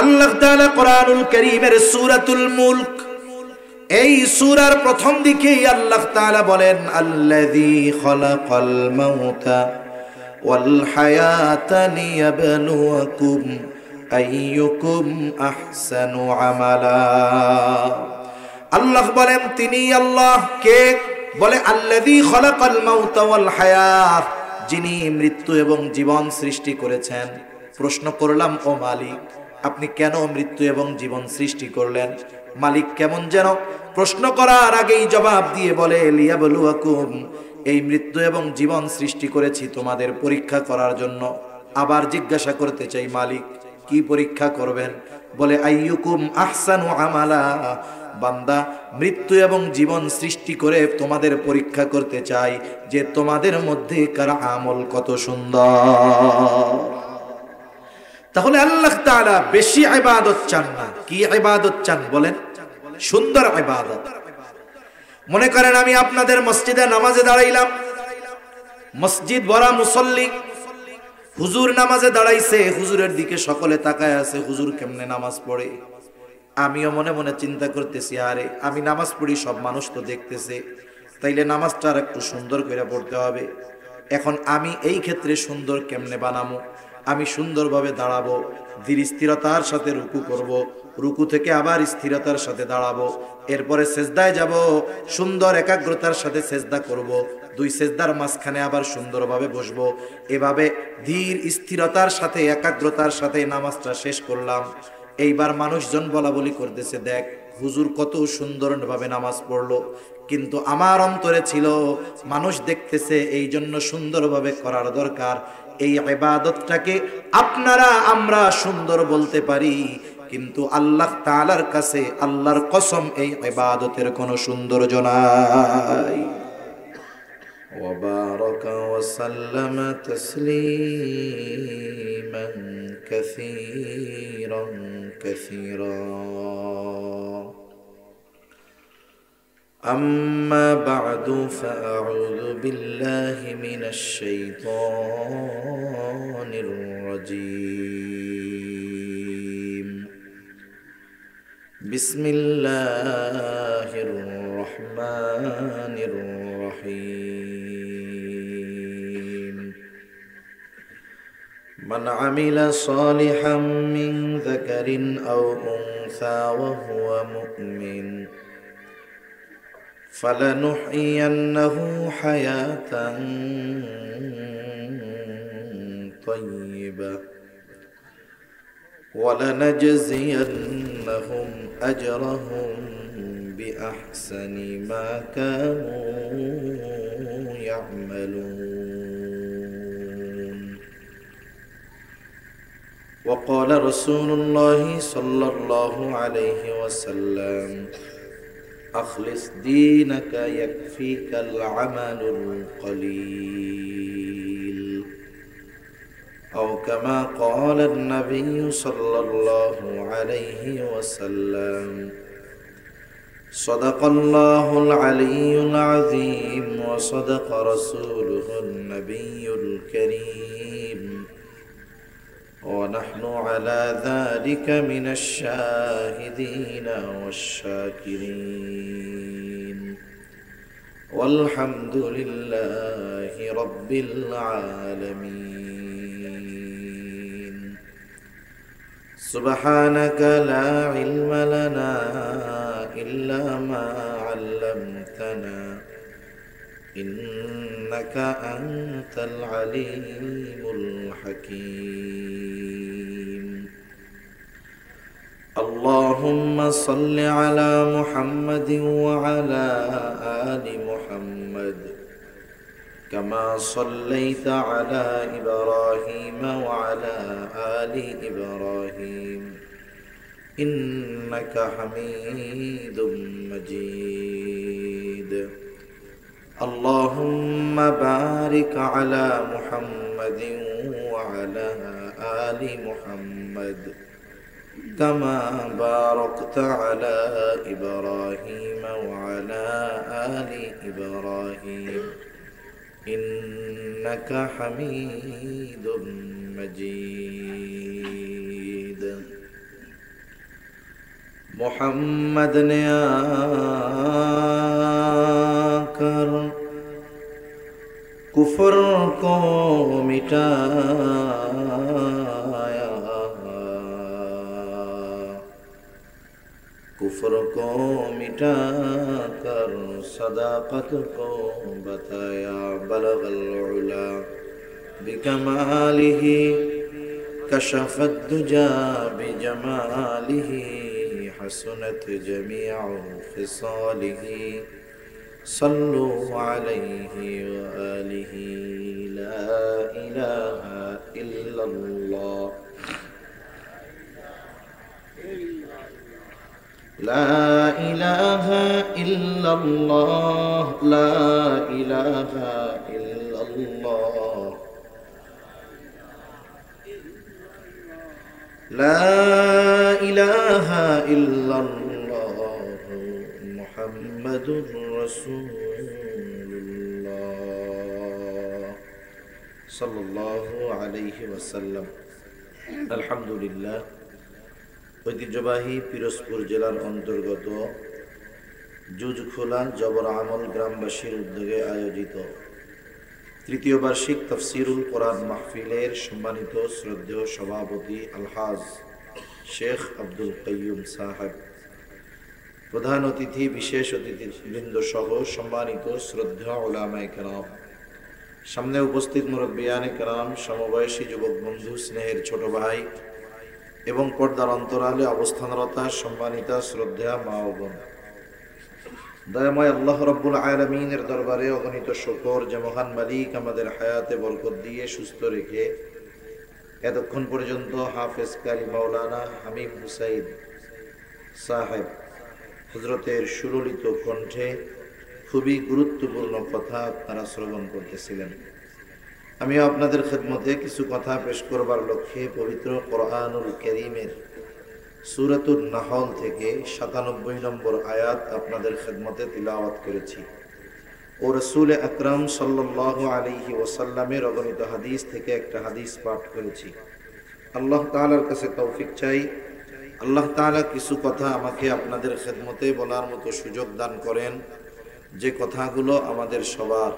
আল্লাহ তাআলা কোরআনুল কারীমের সূরাতুল মুলক এই সূরার প্রথম দিকেই আল্লাহ তাআলা বলেন আল্লাযী খালাকাল মাউতা ওয়াল হায়াতা লিয়াবলুয়াকুম আইয়ুকুম আহসানু আমালা। আল্লাহ বলেন তিনি আল্লাহ কে? বলে আল্লাযী খালাকাল মাউতা ওয়াল হায়াত, যিনি মৃত্যু এবং জীবন সৃষ্টি করেছেন। প্রশ্ন করলাম, ও মালিক, আপনি কেন মৃত্যু এবং জীবন সৃষ্টি করলেন? মালিক কেমন যেন প্রশ্ন করার আগেই জবাব দিয়ে বলে লিয়াবলুয়াকুম, এই মৃত্যু এবং জীবন সৃষ্টি করেছি তোমাদের পরীক্ষা করার জন্য। আবার জিজ্ঞাসা করতে চাই, মালিক কি পরীক্ষা করবেন? বলে আইয়ুকুম আহসানু আমালা, বান্দা মৃত্যু এবং জীবন সৃষ্টি করে তোমাদের পরীক্ষা করতে চাই যে তোমাদের মধ্যে কার আমল কত সুন্দর। তাহলে আল্লাহ তাআলা বেশি ইবাদত চান না, কি ইবাদত চান বলেন? সুন্দর ইবাদত। মনে করেন আমি আপনাদের মসজিদে নামাজে দাঁড়াইলাম, মসজিদ ভরা মুসল্লি, হুজুর নামাজে দাঁড়াইছে, হুজুরের দিকে সকলে তাকায় আছে, হুজুর কেমনে নামাজ পড়ে। আমিও মনে মনে চিন্তা করতেছি, আরে আমি নামাজ পড়ি, সব মানুষ তো দেখতেছে, তাইলে নামাজটা আর একটু সুন্দর করে পড়তে হবে। এখন আমি এই ক্ষেত্রে সুন্দর কেমনে বানাবো? আমি সুন্দরভাবে দাঁড়াবো, ধীর স্থিরতার সাথে রুকু করব, রুকু থেকে আবার স্থিরতার সাথে দাঁড়াবো, এরপরে সেজদায় যাব, সুন্দর একাগ্রতার সাথে সেজদা করব, দুই সেজদার মাঝখানে আবার সুন্দরভাবে বসবো। এভাবে ধীর স্থিরতার সাথে একাগ্রতার সাথে নামাজটা শেষ করলাম। এইবার মানুষজন বলা বলি করতেছে, দেখ হুজুর কত সুন্দরভাবে নামাজ পড়লো, কিন্তু আমার অন্তরে ছিল মানুষ দেখতেছে, এই জন্য সুন্দরভাবে করার দরকার। এই ইবাদতটাকে আপনারা আমরা সুন্দর বলতে পারি, কিন্তু আল্লাহ তাআলার কাছে আল্লাহর কসম এই ইবাদতের কোনো সৌন্দর্য নাই। وبارك وسلم تسليما كثيرا كثيرا أما بعد فأعوذ بالله من الشيطان الرجيم بسم الله الرحمن الرحيم من عمل صالحا من ذكر أو أنثى وهو مؤمن فلنحيينه حياة طيبة ولنجزينهم أجرهم بأحسن ما كانوا يعملون. وقال رسول الله صلى الله عليه وسلم أخلص دينك يكفيك العمل القليل، أو كما قال النبي صلى الله عليه وسلم صدق الله العلي العظيم وصدق رسوله النبي الكريم ونحن على ذلك من الشاهدين والشاكرين والحمد لله رب العالمين. سبحانك لا علم لنا إلا ما علمتنا إنك أنت العليم الحكيم. اللهم صل على محمد وعلى آل محمد كما صليت على إبراهيم وعلى آل إبراهيم إنك حميد مجيد. اللهم بارك على محمد وعلى آل محمد كما باركت على إبراهيم وعلى آل إبراهيم إنك حميد مجيد. मोहम्मद ने आकर कुफर को मिटाया, कुफर को मिटाकर सदाकत को बताया। बलगल उला बिकमालिही कशफत दुजा बिजमालिही हसनत जमीअ खिसालिही सल्लु अलैहि व आलिहि। ला इलाहा इल्लल्लाह ला इलाहा इल्लल्लाह ला इलाहा इल्लल्लाह ला इलाहा इल्लल्लाह मुहम्मदुर रसूलुल्लाह सल्लल्लाहु अलैहि वसल्लम। আলহামদুলিল্লাহ, ঐতিহ্যবাহী পিরোজপুর জেলার অন্তর্গত জুজখোলা জবর আমল গ্রামবাসীর উদ্যোগে আয়োজিত তৃতীয় বার্ষিক তাফসীরুল কোরআন মাহফিলের সম্মানিত শ্রদ্ধেয় সভাপতি আলহাজ শেখ আব্দুল কাইয়ুম সাহেব, প্রধান অতিথি বিশেষ অতিথিবৃন্দ সহ সম্মানিত শ্রদ্ধেয় উলামায়ে কেরাম, সামনে উপস্থিত মুরব্বিয়ানে কেরাম, সমবয়সী যুবক বন্ধু, স্নেহের ছোট ভাই এবং পর্দার অন্তরালে অবস্থানরতা সম্মানিতা শ্রদ্ধা মা ও বোন, দয়াময় আল্লাহ রাব্বুল আলামিনের দরবারে অগণিত শুকর যে মহান মালিক আমাদের হায়াতে বরকত দিয়ে সুস্থ রেখে এতক্ষণ পর্যন্ত হাফেজ কারি মাওলানা হামিম হুসাইন সাহেব হযরতের সুললিত কণ্ঠে খুবই গুরুত্বপূর্ণ কথা আপনারা শ্রবণ করতেছিলেন। আমিও আপনাদের খেদমতে কিছু কথা পেশ করবার লক্ষ্যে পবিত্র কোরআনুল কারীমের সূরাতুন নাহল থেকে ৯৭ নম্বর আয়াত আপনাদের খেদমতে তিলাওয়াত করেছি ও রাসূল আকরাম সাল্লাল্লাহু আলাইহি ওয়াসাল্লামের অগণিত হাদিস থেকে একটা হাদিস পাঠ করেছি। আল্লাহ তাআলার কাছে তৌফিক চাই, আল্লাহ তাআলা কিছু কথা আমাকে আপনাদের খেদমতে বলার মতো সুযোগ দান করেন, যে কথাগুলো আমাদের সবার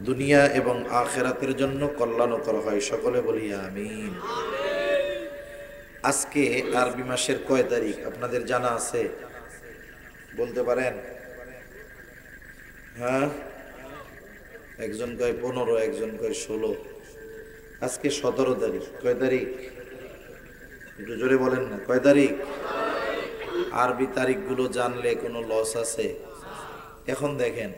দুনিয়া এবং আখিরাতের জন্য কল্যাণকর হয়। সকলে বলি আমিন। আজকে আরবি মাসের কয় তারিখ আপনাদের জানা আছে? বলতে পারেন? হ্যাঁ, একজন কয় 15, একজন কয় 16, আজকে 17 তারিখ। কয় তারিখ? একটু জোরে বলেন না, কয় তারিখ? আরবি তারিখগুলো জানলে কোনো লস আছে? এখন দেখেন,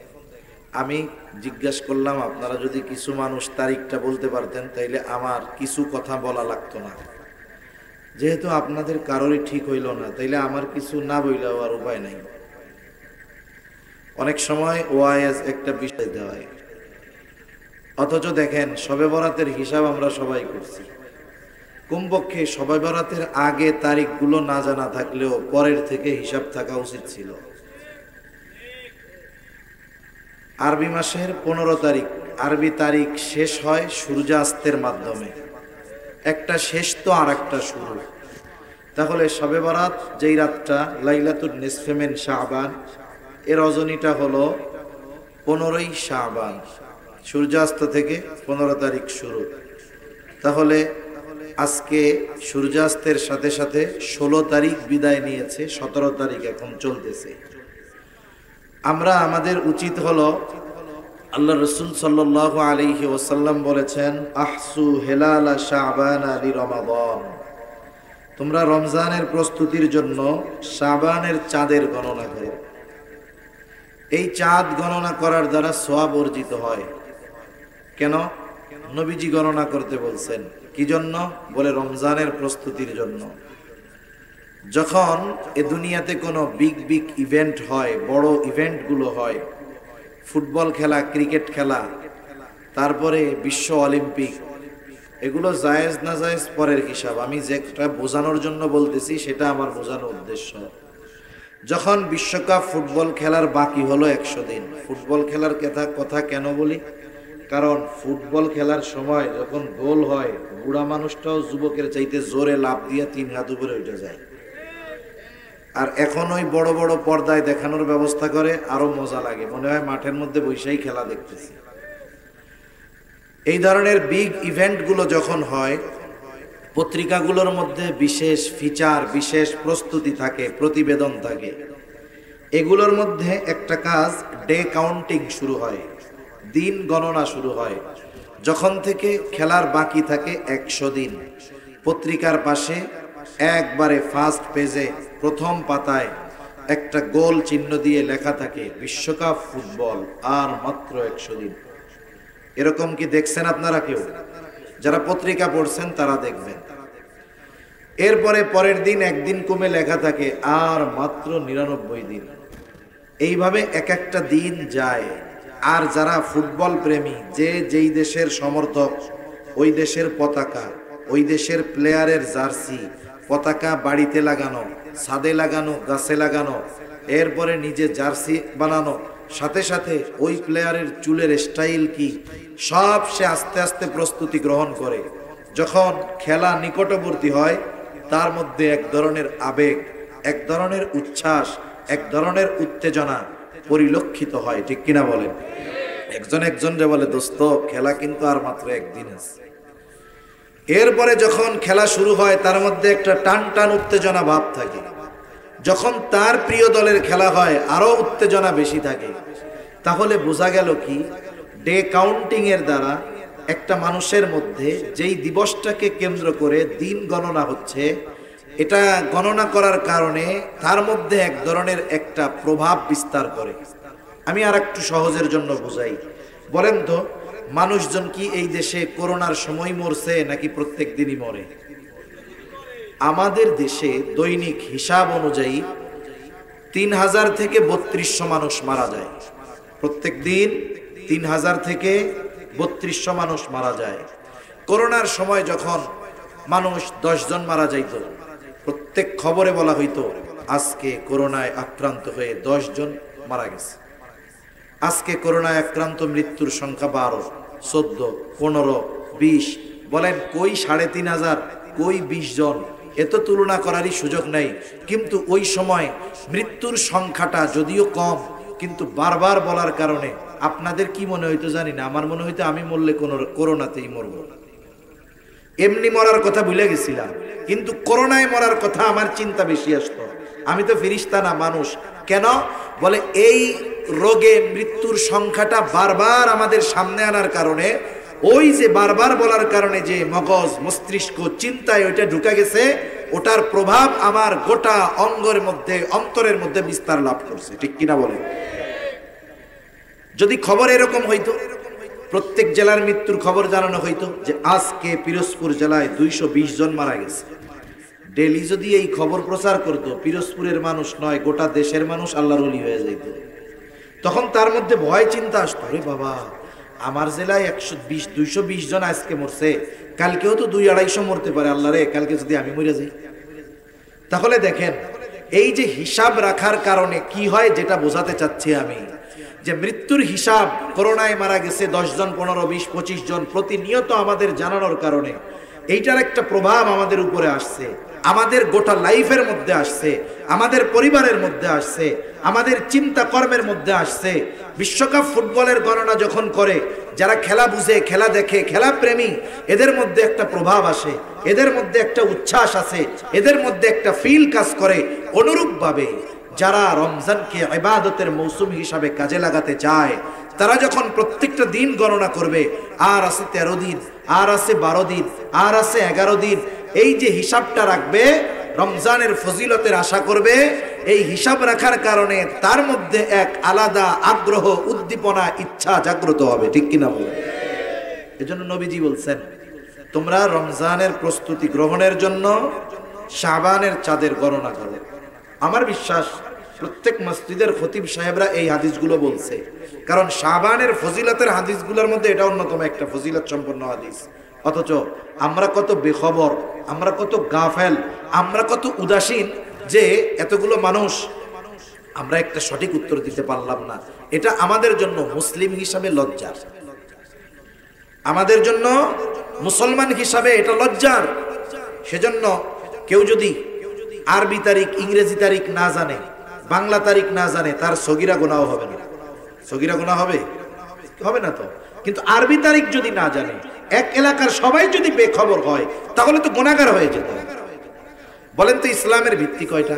আমি জিজ্ঞাসা করলাম, আপনারা যদি কিছু মানুষ তারিখটা বলতে পারতেন তাইলে আমার কিছু কথা বলা লাগতো না। যেহেতু আপনাদের কারোরই ঠিক হইল না, তাইলে আমার কিছু না বইলেও আর উপায় নাই। অনেক সময় ওয়াইজ একটা বিষয় দেওয়া হয়, অথচ দেখেন শবে বরাতের হিসাব আমরা সবাই করছি। কমপক্ষে শবে বরাতের আগে তারিখগুলো না জানা থাকলেও পরের থেকে হিসাব থাকা উচিত ছিল। আরবি মাসের 15 তারিখ আরবি তারিখ শেষ হয় সূর্যাস্তের মাধ্যমে। একটা শেষ তো আর একটা শুরু। তাহলে শবে বরাত যেই রাতটা লাইলাতুন নিসফে মিন শাবান, এর রজনীটা হলো 15ই শাবান, সূর্যাস্ত থেকে 15 তারিখ শুরু। তাহলে আজকে সূর্যাস্তের সাথে সাথে 16 তারিখ বিদায় নিয়েছে, 17 তারিখ এখন চলতেছে। আমরা আমাদের উচিত হলো, আল্লাহ রাসূল সাল্লাল্লাহু আলাইহি ওয়াসাল্লাম বলেছেন, আহসু হিলালা শাবান লিরমাদান, তোমরা রমজানের প্রস্তুতির জন্য শাবানের চাঁদের গণনা করো। এই চাঁদ গণনা করার দ্বারা সওয়াব অর্জিত হয়। কেন? নবীজি গণনা করতে বলছেন। কি জন্য? বলে রমজানের প্রস্তুতির জন্য। যখন এ দুনিয়াতে কোনো বিগ বিগ ইভেন্ট হয়, বড় ইভেন্টগুলো হয়, ফুটবল খেলা, ক্রিকেট খেলা, তারপরে বিশ্ব অলিম্পিক, এগুলো জায়েজ না জায়েজ পরের হিসাব। আমি যেটা বোঝানোর জন্য বলতেছি সেটা আমার বোঝানোর উদ্দেশ্য। যখন বিশ্বকাপ ফুটবল খেলার বাকি হলো 100 দিন, ফুটবল খেলার কথা কেন বলি? কারণ ফুটবল খেলার সময় যখন গোল হয়, বুড়া মানুষটাও যুবকের চাইতে জোরে লাফ দিয়ে 3 হাত উপরে উঠে যায়। আর এখন ওই বড় বড় পর্দায় দেখানোর ব্যবস্থা করে, আরো মজা লাগে, মনে হয় মাঠের মধ্যে বসেই খেলা দেখতেছি। এই ধরনের বিগ ইভেন্টগুলো যখন হয়, পত্রিকাগুলোর মধ্যে বিশেষ ফিচার, বিশেষ প্রস্তুতি থাকে, প্রতিবেদন থাকে। এগুলোর মধ্যে একটা কাজ, ডে কাউন্টিং শুরু হয়, দিন গণনা শুরু হয়। যখন থেকে খেলার বাকি থাকে 100 দিন, পত্রিকার পাশে একবারে ফার্স্ট পেজে প্রথম পাতায় একটা গোল চিহ্ন দিয়ে লেখা থাকে, বিশ্বকাপ ফুটবল আর মাত্র 100 দিন। এরকম কি দেখছেন আপনারা কেউ? যারা পত্রিকা পড়ছেন তারা দেখবেন। এরপরে পরের দিন একদিন কমে লেখা থাকে আর মাত্র 99 দিন। এইভাবে এক একটা দিন যায়। আর যারা ফুটবল প্রেমী, যে যেই দেশের সমর্থক, ওই দেশের পতাকা, ওই দেশের প্লেয়ারের জার্সি, পতাকা বাড়িতে লাগানো, ছাদে লাগানো, গাছে লাগানো, এরপরে নিজে জার্সি বানানো, সাথে সাথে ওই প্লেয়ারের চুলের স্টাইল কি, সব সে আস্তে আস্তে প্রস্তুতি গ্রহণ করে। যখন খেলা নিকটবর্তী হয়, তার মধ্যে এক ধরনের আবেগ, এক ধরনের উচ্ছ্বাস, এক ধরনের উত্তেজনা পরিলক্ষিত হয়। ঠিক কিনা বলেন? একজন একজনরে বলে, দোস্ত খেলা কিন্তু আর মাত্র একদিন আছে। এরপরে যখন খেলা শুরু হয়, তার মধ্যে একটা টান টান উত্তেজনা ভাব থাকে। যখন তার প্রিয় দলের খেলা হয়, আরো উত্তেজনা বেশি থাকে। তাহলে বোঝা গেল কি, ডে কাউন্টিং এর দ্বারা একটা মানুষের মধ্যে যেই দিবসটাকে কেন্দ্র করে দিন গণনা হচ্ছে, এটা গণনা করার কারণে তার মধ্যে এক ধরনের একটা প্রভাব বিস্তার করে। আমি আর একটু সহজের জন্য বুঝাই। বলেন তো, মানুষজন কি এই দেশে করোনার সময় মরছে নাকি প্রত্যেক দিনই মরে? আমাদের দেশে দৈনিক হিসাব অনুযায়ী 3000 থেকে 3200 মানুষ মারা যায়। প্রত্যেক দিন 3000 থেকে 3200 মানুষ মারা যায়। করোনার সময় যখন মানুষ 10 জন মারা যাইত, প্রত্যেক খবরে বলা হইতো আজকে করোনায় আক্রান্ত হয়ে 10 জন মারা গেছে। আজকে করোনায় আক্রান্ত মৃত্যুর সংখ্যা 12, 14, 15, 20। বলেন কই 3500, কই 20 জন? এত তুলনা করারই সুযোগ নাই। কিন্তু ওই সময় মৃত্যুর সংখ্যাটা যদিও কম, কিন্তু বারবার বলার কারণে আপনাদের কি মনে হইতো জানি না, আমার মনে হইতো আমি মরলে করোনাতেই মরবো। এমনি মরার কথা ভুলে গেছিলাম, কিন্তু করোনায় মরার কথা আমার চিন্তা বেশি আসতো। আমি তো ফেরেশতা না, মানুষ। কেন? বলে এই রোগে মৃত্যুর সংখ্যাটা বারবার আমাদের সামনে আনার কারণে, ওই যে বারবার বলার কারণে যে মগজ, মস্তিষ্ক, চিন্তায় ওইটা ঢুকে গেছে, ওটার প্রভাব আমার গোটা অঙ্গের মধ্যে, অন্তরের মধ্যে বিস্তার লাভ করছে। ঠিক কিনা বলেন? যদি খবর এরকম হইতো, প্রত্যেক জেলার মৃত্যুর খবর জানানো হইতো যে আজকে পিরোজপুর জেলায় 220 জন মারা গেছে, ডেলি যদি এই খবর প্রচার করতো, পিরোজপুরের মানুষ নয় গোটা দেশের মানুষ আল্লাহর ওলি হয়ে যেত। তখন তার মধ্যে ভয় চিন্তা আসতো, আরে বাবা, আমার জেলায় 220 জন আজকে মরছে, কালকেও তো 200-250 মরতে পারে, আল্লাহ রে, কালকে যদি আমি মরে যাই। তাহলে দেখেন, এই যে হিসাব রাখার কারণে কি হয়, যেটা বোঝাতে চাচ্ছি আমি, যে মৃত্যুর হিসাব, করোনায় মারা গেছে 10 জন, 15, 20, 25 জন প্রতিনিয়ত আমাদের জানানোর কারণে এইটার একটা প্রভাব আমাদের উপরে আসছে, আমাদের গোটা লাইফের মধ্যে আসছে, আমাদের পরিবারের মধ্যে আসছে, আমাদের চিন্তা কর্মের মধ্যে আসছে। বিশ্বকাপ ফুটবলের গণনা যখন করে, যারা খেলা বুঝে, খেলা দেখে, খেলা প্রেমী, এদের মধ্যে একটা প্রভাব আসে, এদের মধ্যে একটা উচ্ছ্বাস আছে, এদের মধ্যে একটা ফিল কাজ করে। অনুরূপভাবে যারা রমজানকে ইবাদতের মৌসুম হিসাবে কাজে লাগাতে চায়, তারা যখন প্রত্যেকটা দিন গণনা করবে, আর আছে 13 দিন, আর আছে 12 দিন, আর আছে 11 দিন, এই যে হিসাবটা রাখবে, রমজানের ফজিলতের আশা করবে, এই হিসাব রাখার কারণে তার মধ্যে এক আলাদা আগ্রহ, উদ্দীপনা, ইচ্ছা জাগ্রত হবে। ঠিক কিনা বলেন? এজন্য নবীজি বলছেন, তোমরা রমজানের প্রস্তুতি গ্রহণের জন্য শাবানের চাঁদের গণনা করো। আমার বিশ্বাস প্রত্যেক মসজিদের খতিব সাহেবরা এই হাদিসগুলো বলছে, কারণ শাবানের ফজিলতের হাদিসগুলোর মধ্যে এটা অন্যতম একটা ফজিলত সম্পন্ন হাদিস। অথচ আমরা কত বেখবর, আমরা কত গাফেল, আমরা কত উদাসীন যে এতগুলো মানুষ আমরা একটা সঠিক উত্তর দিতে পারলাম না। এটা আমাদের জন্য মুসলিম হিসাবে লজ্জার, আমাদের জন্য মুসলমান হিসাবে এটা লজ্জার। সেজন্য কেউ যদি আরবি তারিখ ইংরেজি তারিখ না জানে, বাংলা তারিখ না জানে, তার সগীরা গুনাহ হবে না? সগীরা গুনাহ হবে? হবে না তো। কিন্তু আরবি তারিখ যদি না জানে, এক এলাকার সবাই যদি বেখবর হয়, তাহলে তো গুনাহগার হয়ে যেত। বলেন তো ইসলামের ভিত্তি কয়টা?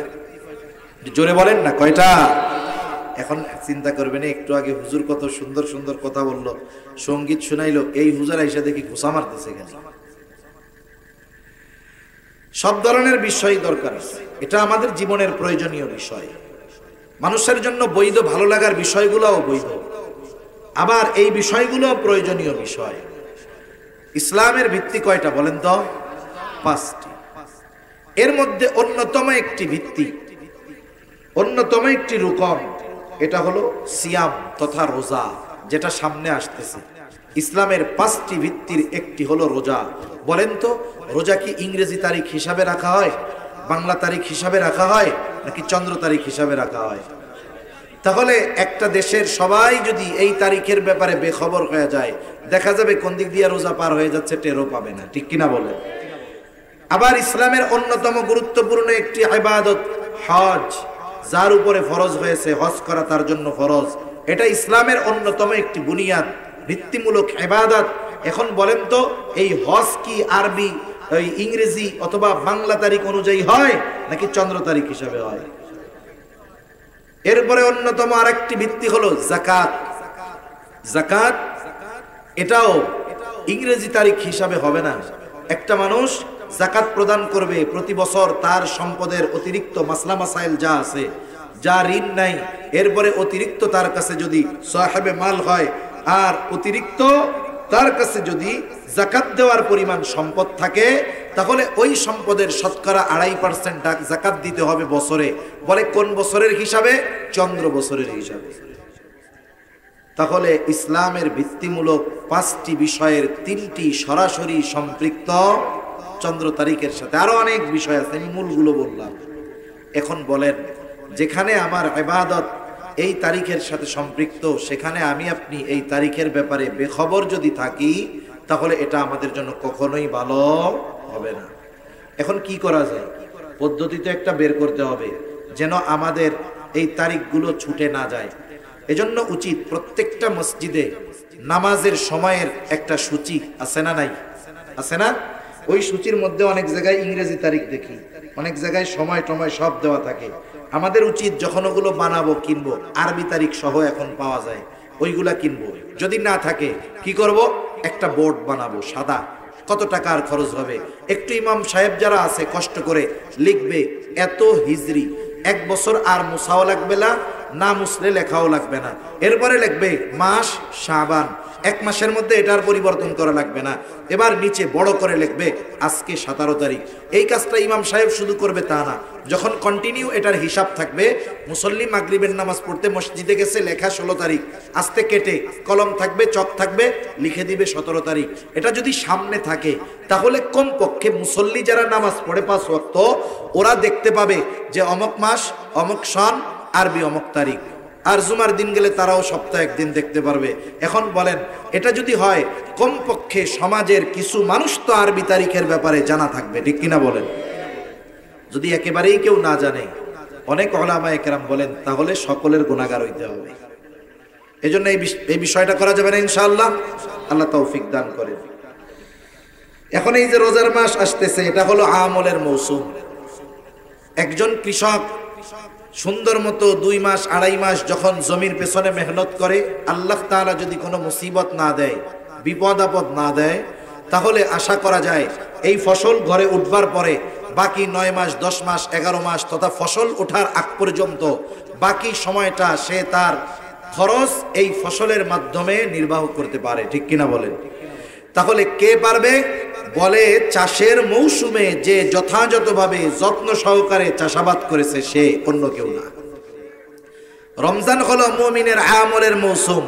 জোরে বলেন না, কয়টা? এখন চিন্তা করবেন, একটু আগে হুজুর কত সুন্দর সুন্দর কথা বললো, সঙ্গীত শুনাইলো, এই হুজুর আইসা দেখি ঘুষা মারতেছে কেন? সব ধরনের বিষয় দরকার, এটা আমাদের জীবনের প্রয়োজনীয় বিষয়। মানুষের জন্য বৈধ ভালো লাগার বিষয়গুলোও বৈধ, আবার এই বিষয়গুলো প্রয়োজনীয় বিষয়। ইসলামের ভিত্তি কয়টা বলেন তো? 5টি। এর মধ্যে অন্যতম একটি ভিত্তি, অন্যতম একটি রুকন, এটা হলো সিয়াম তথা রোজা, যেটা সামনে আসতেছে। ইসলামের 5টি ভিত্তির একটি হলো রোজা। বলেন তো, রোজা কি ইংরেজি তারিখ হিসাবে রাখা হয়, বাংলা তারিখ হিসাবে রাখা হয়, নাকি চন্দ্র তারিখ হিসাবে রাখা হয়? তাহলে একটা দেশের সবাই যদি এই তারিখের ব্যাপারে বেখবর হয়ে যায়, দেখা যাবে কোন দিক দিয়ে রোজা পার হয়ে যাচ্ছে টেরও পাবে না, ঠিক কিনা বলেন? আবার ইসলামের অন্যতম গুরুত্বপূর্ণ একটি ইবাদত হজ, যার উপরে ফরজ হয়েছে হজ করা তার জন্য ফরজ। এটা ইসলামের অন্যতম একটি বুনিয়াদ, ভিত্তিমূলক ইবাদত। এখন বলেন তো, এই হজ কি আরবি ইংরেজি অথবা বাংলা তারিখ অনুযায়ী হয়, নাকি চন্দ্র তারিখ হিসাবে হয়? এরপরে অন্যতম আরেকটি ভিত্তি হলো যাকাত। যাকাত এটাও ইংরেজি তারিখ হিসাবে হবে না। একটা মানুষ যাকাত প্রদান করবে প্রতি বছর, তার সম্পদের অতিরিক্ত মাসলা মাসাইল যা আছে, যা ঋণ নাই, এরপরে অতিরিক্ত তার কাছে যদি সাহেবে মাল হয়, আর অতিরিক্ত তার কাছে যদি যাকাত দেওয়ার পরিমাণ সম্পদ থাকে, তাহলে ওই সম্পদের শতকরা 2.5% যাকাত দিতে হবে বছরে। বলে কোন বছরের হিসাবে? চন্দ্র বছরের হিসাবে। তাহলে ইসলামের ভিত্তিমূলক 5টি বিষয়ের 3টি সরাসরি সম্পৃক্ত চন্দ্র তারিখের সাথে। আরো অনেক বিষয় আছে, আমি মূলগুলো বললাম। এখন বলেন, যেখানে আমার ইবাদত এই তারিখের সাথে সম্পৃক্ত, সেখানে আমি আপনি এই তারিখের ব্যাপারে বেখবর যদি থাকি, তাহলে এটা আমাদের জন্য কখনোই ভালো হবে না। এখন কি করা যায়? পদ্ধতি তো একটা বের করতে হবে, যেন আমাদের এই তারিখগুলো ছুটে না যায়। এজন্য উচিত প্রত্যেকটা মসজিদে নামাজের সময়ের একটা সূচি আছে না নাই? আছে না? ওই সূচির মধ্যে অনেক জায়গায় ইংরেজি তারিখ দেখি, অনেক জায়গায় সময় টময় সব দেওয়া থাকে। আমাদের উচিত যখন ওগুলো বানাবো, কিনবো, আরবি তারিখ সহ এখন পাওয়া যায়, ওইগুলা কিনবো। যদি না থাকে কি করব? একটা বোর্ড বানাবো সাদা, কত টাকার খরচ হবে? একটু ইমাম সাহেব যারা আছে কষ্ট করে লিখবে এত হিজরি, 1 বছর আর মুছাও লাগবে না, না মুছলে লেখাও লাগবে না। এরপরে লিখবে মাস শাবান, 1 মাসের মধ্যে এটার পরিবর্তন করা লাগবে না। এবার নিচে বড় করে লিখবে আজকে 17 তারিখ। এই কাজটা ইমাম সাহেব শুধু করবে তা না, যখন কন্টিনিউ এটার হিসাব থাকবে, মুসল্লি মাগরিবের নামাজ পড়তে মসজিদে গেছে, লেখা 16 তারিখ, আস্তে কেটে কলম থাকবে, চক থাকবে, লিখে দিবে 17 তারিখ। এটা যদি সামনে থাকে, তাহলে কমপক্ষে মুসল্লি যারা নামাজ পড়ে 5 ওয়াক্ত, ওরা দেখতে পাবে যে অমুক মাস, অমুক সন, আরবি অমুক তারিখ। আর জুমার দিন গেলে তারাও সপ্তাহে 1 দিন দেখতে পারবে। এখন বলেন, এটা যদি হয়, কমপক্ষে সমাজের কিছু মানুষ তো আরবি তারিখের ব্যাপারে জানা থাকবে, ঠিক কিনা বলেন? যদি একেবারেই কেউ না জানে, অনেক উলামায়ে কেরাম বলেন, তাহলে সকলের গুনাহগার হইতে হবে। এজন্য এই বিষয়টা করা যাবে না ইনশাআল্লাহ। আল্লাহ তৌফিক দান করেন। এখন এই যে রোজার মাস আসতেছে, এটা হলো আমলের মৌসুম। একজন কৃষক সুন্দর মতো 2 মাস 2.5 মাস যখন জমির পেছনে মেহনত করে, আল্লাহ তাআলা যদি কোনো মুসিবত না দেয়, বিপদ আপদ না দেয়, তাহলে আশা করা যায় এই ফসল ঘরে উঠবার পরে বাকি 9 মাস 10 মাস 11 মাস তথা ফসল ওঠার আগ পর্যন্ত বাকি সময়টা সে তার খরচ এই ফসলের মাধ্যমে নির্বাহ করতে পারে, ঠিক কিনা বলেন? তাহলে কে পারবে? বলে চাষের মৌসুমে যে যথাযথভাবে যত্ন সহকারে চাষাবাদ করেছে সে, অন্য কেউ না। রমজান হলো মুমিনের আমলের মৌসুম।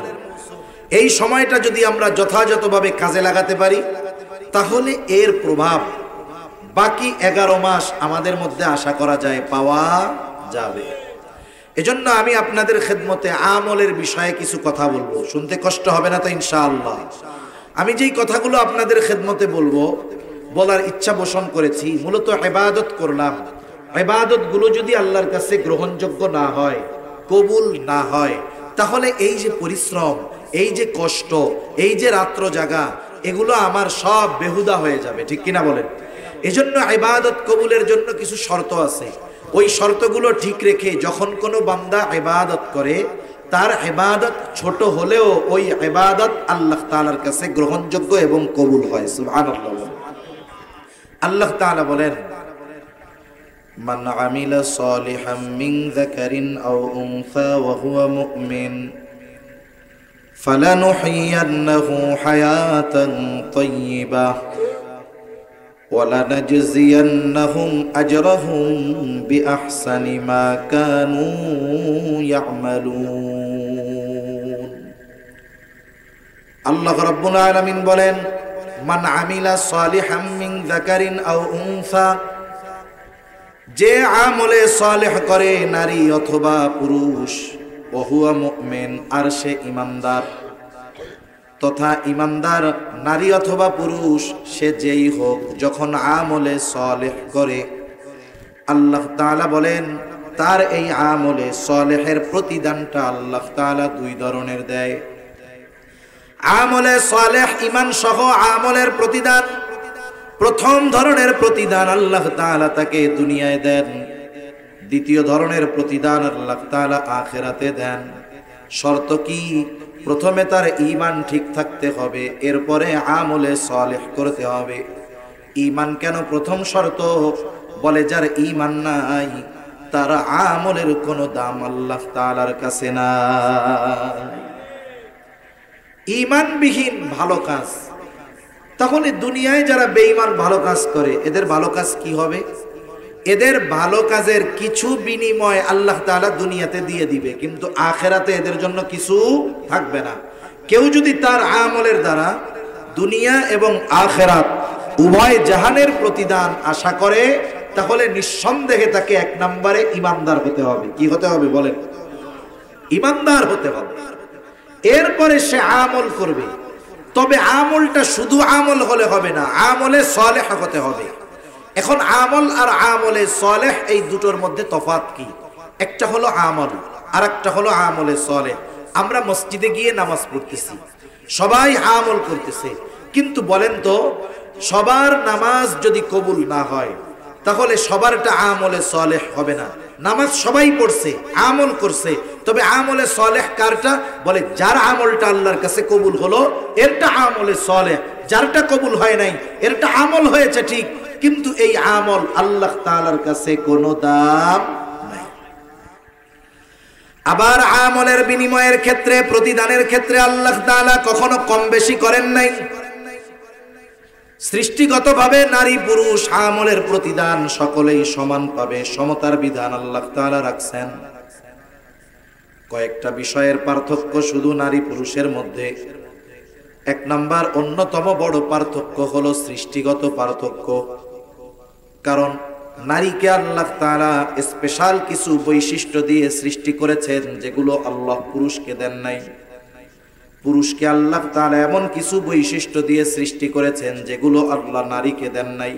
এই সময়টা যদি আমরা যথাযথভাবে কাজে লাগাতে পারি, তাহলে এর প্রভাব বাকি 11 মাস আমাদের মধ্যে আশা করা যায় পাওয়া যাবে। এজন্য আমি আপনাদের খেদমতে আমলের বিষয়ে কিছু কথা বলবো, শুনতে কষ্ট হবে না তো ইনশাআল্লাহ? আমি যেই কথাগুলো আপনাদের খেদমতে বলবো, বলার ইচ্ছা পোষণ করেছি, মূলত ইবাদত করলাম, ইবাদতগুলো যদি আল্লাহর কাছে গ্রহণযোগ্য না হয়, কবুল না হয়, তাহলে এই যে পরিশ্রম, এই যে কষ্ট, এই যে রাত্র জাগা, এগুলো আমার সব বেহুদা হয়ে যাবে। ঠিক কিনা বলেন? এজন্য ইবাদত কবুলের জন্য কিছু শর্ত আছে। ওই শর্তগুলো ঠিক রেখে যখন কোনো বান্দা ইবাদত করে, তার ইবাদত ছোট হলেও ওই ইবাদত আল্লাহ তাআলার কাছে গ্রহণযোগ্য এবং কবুল হয়। সুবহানাল্লাহ। আল্লাহ তাআলা বলেন, মান আমিলা সালিহাম মিন যাকারিন আও উনসা ওয়া হুয়া মুমিন ফালানুহয়িয়ান্নাহু হায়াতান তাইয়্যিবাহ ওয়া লানাজজিয়ান্নাহুম আজরাহুম বিআহসানি মা কানু ইয়ামালুন। আল্লাহ রাব্বুল আলামিন বলেন, মান আমিলা সালিহাম মিন যাকারিন আও উনসা, যে আমলে সালেহ করে নারী অথবা পুরুষ, ওয়া হুয়া মুমিন, আর সে ঈমানদার, তথা ঈমানদার নারী অথবা পুরুষ সে যেই হোক, যখন আমলে সালেহ করে, আল্লাহ তাআলা বলেন তার এই আমলে সালেহের প্রতিদানটা আল্লাহ তাআলা দুই ধরনের দেয়। আমলে সালেহ ঈমান সহ আমলের প্রতিদান, প্রথম ধরনের প্রতিদান আল্লাহ তাআলা তাকে দুনিয়ায় দেন, দ্বিতীয় ধরনের প্রতিদান আল্লাহ তাআলা আখিরাতে দেন। শর্ত কি? প্রথমে তার ঈমান ঠিক থাকতে হবে, এরপরে আমলে সালেহ করতে হবে। ঈমান কেন প্রথম শর্ত? বলে যার ঈমান নাই তার আমলের কোনো দাম আল্লাহ তাআলার কাছে নাই। ঈমানবিহীন ভালো কাজ, তাহলে দুনিয়ায় যারা বেঈমান ভালো কাজ করে, এদের ভালো কাজ কি হবে? এদের ভালো কাজের কিছু বিনিময় আল্লাহ তাআলা দুনিয়াতে দিয়ে দিবে, কিন্তু আখিরাতে এদের জন্য কিছু থাকবে না। কেউ যদি তার আমলের দ্বারা দুনিয়া এবং আখিরাত উভয় জাহানের প্রতিদান আশা করে, তাহলে নিঃসন্দেহে তাকে এক নম্বরে ঈমানদার হতে হবে। কি হতে হবে বলেন? ঈমানদার হতে হবে। এরপরে সে আমল করবে, তবে আমলটা শুধু আমল হলে হবে না, আমলে সালেহ হতে হবে। এখন আমল আর আমলে সালেহ এই দুটোর মধ্যে তফাৎ কি? একটা হলো আমল আর একটা হলো আমলে সালেহ। আমরা মসজিদে গিয়ে নামাজ পড়তেছি, সবাই আমল করতেছে, কিন্তু বলেন তো সবার নামাজ যদি কবুল না হয়, তাহলে সবারটা আমলে সালেহ হবে না। নামাজ সবাই পড়ছে, আমল করছে, তবে আমলে সালেহ কারটা? বলে যার আমলটা আল্লাহর কাছে কবুল হলো এরটা আমলে সালেহ, যারটা কবুল হয় নাই এরটা আমল হয়েছে ঠিক, কিন্তু এই আমল আল্লাহ তাআলার কাছে কোনো দাম নাই। আবার আমলের বিনিময়ের ক্ষেত্রে, প্রতিদানের ক্ষেত্রে আল্লাহ তাআলা কখনো কম বেশি করেন নাই। সৃষ্টিগতভাবে নারী পুরুষ আমলের প্রতিদান সকলেই সমান পাবে, সমতার বিধান আল্লাহ তাআলা রাখছেন। কয়েকটা বিষয়ের পার্থক্য শুধু নারী পুরুষের মধ্যে। এক নাম্বার, অন্যতম বড় পার্থক্য হলো সৃষ্টিগত পার্থক্য। কারণ নারীকে আল্লাহ তাআলা স্পেশাল কিছু বৈশিষ্ট্য দিয়ে সৃষ্টি করেছেন, যেগুলো আল্লাহ পুরুষকে দেন নাই। পুরুষকে আল্লাহ তাআলা এমন কিছু বৈশিষ্ট্য দিয়ে সৃষ্টি করেছেন যেগুলো আল্লাহ নারীকে দেন নাই।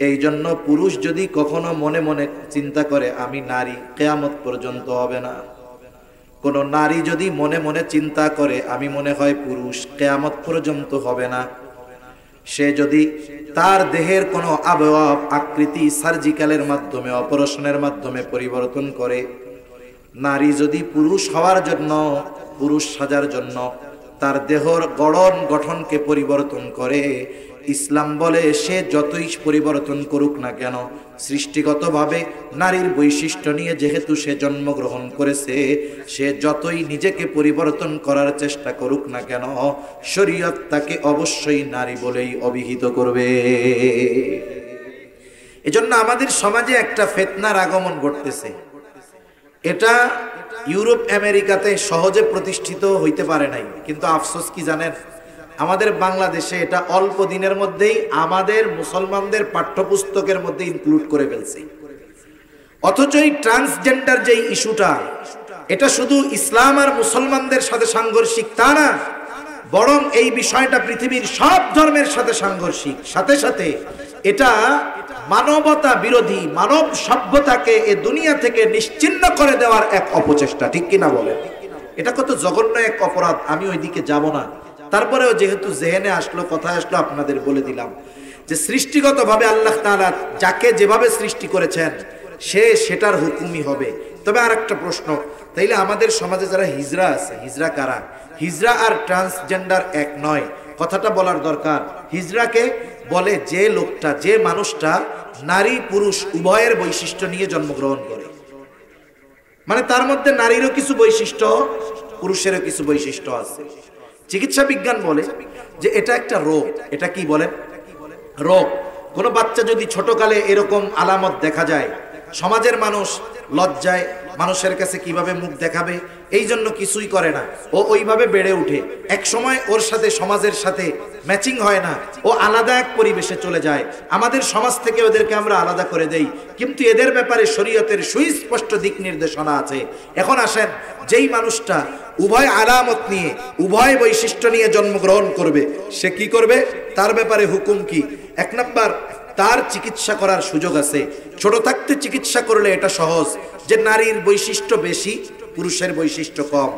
এই জন্য পুরুষ যদি কখনো মনে মনে চিন্তা করে আমি নারী, কিয়ামত পর্যন্ত হবে না। কোন নারী যদি মনে মনে চিন্তা করে আমি মনে হয় পুরুষ, কিয়ামত পর্যন্ত হবে না। সে যদি তার দেহের কোনো অবয়ব আকৃতি সার্জিক্যালের মাধ্যমে, অপারেশনের মাধ্যমে পরিবর্তন করে, নারী যদি পুরুষ হওয়ার জন্য, পুরুষ সাজার জন্য তার দেহর গঠনকে পরিবর্তন করে, ইসলাম বলে সে যতই পরিবর্তন করুক না কেন, সৃষ্টিগতভাবে নারীর বৈশিষ্ট্য নিয়ে যেহেতু সে জন্মগ্রহণ করেছে, সে যতই নিজেকে পরিবর্তন করার চেষ্টা করুক না কেন, শরীয়ত তাকে অবশ্যই নারী বলেই অভিহিত করবে। এজন্য আমাদের সমাজে একটা ফিতনার আগমন ঘটতেছে। এটা ইউরোপ আমেরিকাতে সহজে প্রতিষ্ঠিত হইতে পারে নাই, কিন্তু আফসোস কি জানেন, আমাদের বাংলাদেশে এটা অল্প দিনের মধ্যেই আমাদের মুসলমানদের পাঠ্যপুস্তকের মধ্যে ইনক্লুড করে ফেলছে। অথচ এই ট্রান্সজেন্ডার যে ইস্যুটা, এটা শুধু ইসলাম আর মুসলমানদের সাথে সাংঘর্ষিক তা না, বরং এই বিষয়টা পৃথিবীর সব ধর্মের সাথে সাংঘর্ষিক। সাথে সাথে এটা মানবতা বিরোধী, মানব সভ্যতাকে এ দুনিয়া থেকে নিশ্চিহ্ন করে দেওয়ার এক অপচেষ্টা, ঠিক কিনা বলেন? এটা কত জঘন্য এক অপরাধ, আমি ওইদিকে যাব না। তারপরেও যেহেতু জেহেনে আসলো, কথা আসলো, আপনাদের বলে দিলাম যে সৃষ্টিগতভাবে আল্লাহ তাআলা যাকে যেভাবে সৃষ্টি করেছেন সে সেটার হুকুমই হবে। তবে আর একটা প্রশ্ন, তাইলে আমাদের সমাজে যারা হিজড়া আছে, হিজড়া কারা? হিজড়া আর ট্রান্সজেন্ডার এক নয়, কথাটা বলার দরকার। হিজড়াকে বলে যে লোকটা, যে মানুষটা নারী পুরুষ উভয়ের বৈশিষ্ট্য নিয়ে জন্মগ্রহণ করে, মানে তার মধ্যে নারীরও কিছু বৈশিষ্ট্য, পুরুষেরও কিছু বৈশিষ্ট্য আছে। চিকিৎসা বিজ্ঞান বলে যে এটা একটা রোগ। এটা কি বলেন? রোগ। কোনো বাচ্চা যদি ছোটকালে এরকম আলামত দেখা যায়, সমাজের মানুষ লজ্জায় মানুষের কাছে কিভাবে মুখ দেখাবে এই জন্য কিছুই করে না, ও ওইভাবে বেড়ে উঠে। এক সময় ওর সাথে সমাজের সাথে ম্যাচিং হয় না, ও আলাদা এক পরিবেশে চলে যায়। আমাদের সমাজ থেকে ওদেরকে আমরা আলাদা করে দেই, কিন্তু এদের ব্যাপারে শরীয়তের সুস্পষ্ট দিক নির্দেশনা আছে। এখন আসেন, যেই মানুষটা উভয় আলামত নিয়ে, উভয় বৈশিষ্ট্য নিয়ে জন্মগ্রহণ করবে, সে কি করবে? তার ব্যাপারে হুকুম কি? এক নাম্বার, তার চিকিৎসা করার সুযোগ আছে। ছোট থাকতে চিকিৎসা করলে এটা সহজ যে নারীর বৈশিষ্ট্য বেশি, পুরুষের বৈশিষ্ট্য কম।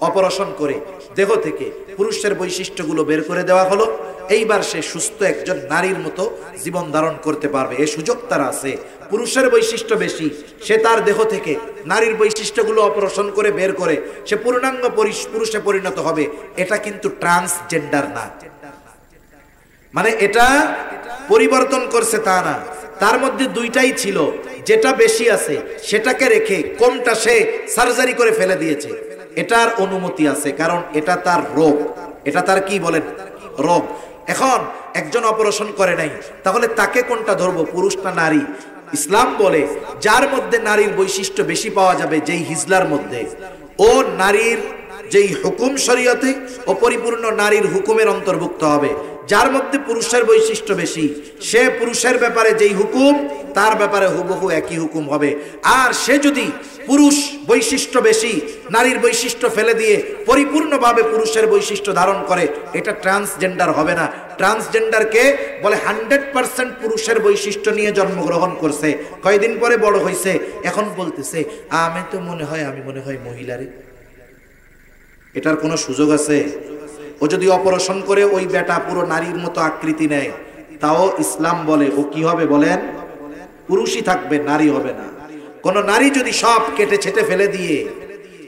অপারেশন করে দেহ থেকে পুরুষের বৈশিষ্ট্যগুলো বের করে দেওয়া হলো, এইবার সে সুস্থ একজন নারীর মতো জীবন ধারণ করতে পারবে, এ সুযোগ তার আছে। পুরুষের বৈশিষ্ট্য বেশি, সে তার দেহ থেকে নারীর বৈশিষ্ট্যগুলো অপারেশন করে বের করে সে পূর্ণাঙ্গ পুরুষে পরিণত হবে। এটা কিন্তু ট্রান্সজেন্ডার না, মানে এটা পরিবর্তন করছে তা না, তার মধ্যে দুইটাই ছিল, যেটা বেশি আছে সেটাকে রেখে কোনটা সে সার্জারি করে ফেলে দিয়েছে, এটার অনুমতি আছে, কারণ এটা তার রোগ। এটা তার কি বলেন? রোগ। এখন একজন অপারেশন করে নাই, তাহলে তাকে কোনটা ধরবো, পুরুষ না নারী? ইসলাম বলে যার মধ্যে নারীর বৈশিষ্ট্য বেশি পাওয়া যাবে, যেই হিজলার মধ্যে, ও নারীর যেই হুকুম শরীয়তে ও পরিপূর্ণ নারীর হুকুমের অন্তর্ভুক্ত হবে। যার মধ্যে পুরুষের বৈশিষ্ট্য বেশি, সে পুরুষের ব্যাপারে যেই হুকুম, তার ব্যাপারে হুবহু একই হুকুম হবে। আর সে যদি পুরুষ বৈশিষ্ট্য বেশি, নারীর বৈশিষ্ট্য ফেলে দিয়ে পরিপূর্ণভাবে পুরুষের বৈশিষ্ট্য ধারণ করে, এটা ট্রান্সজেন্ডার হবে না। ট্রান্সজেন্ডারকে বলে 100% পুরুষের বৈশিষ্ট্য নিয়ে জন্মগ্রহণ করছে, কয়দিন পরে বড় হয়েছে, এখন বলতেছে আমি মনে হয় মহিলারে। এটার কোনো সুযোগ আছে? ও যদি অপারেশন করে ওই বেটা পুরো নারীর মতো আকৃতি নেয়, তাও ইসলাম বলে ও কি হবে বলেন? পুরুষই থাকবে, নারী হবে না। কোন নারী যদি সব কেটে ছেটে ফেলে দিয়ে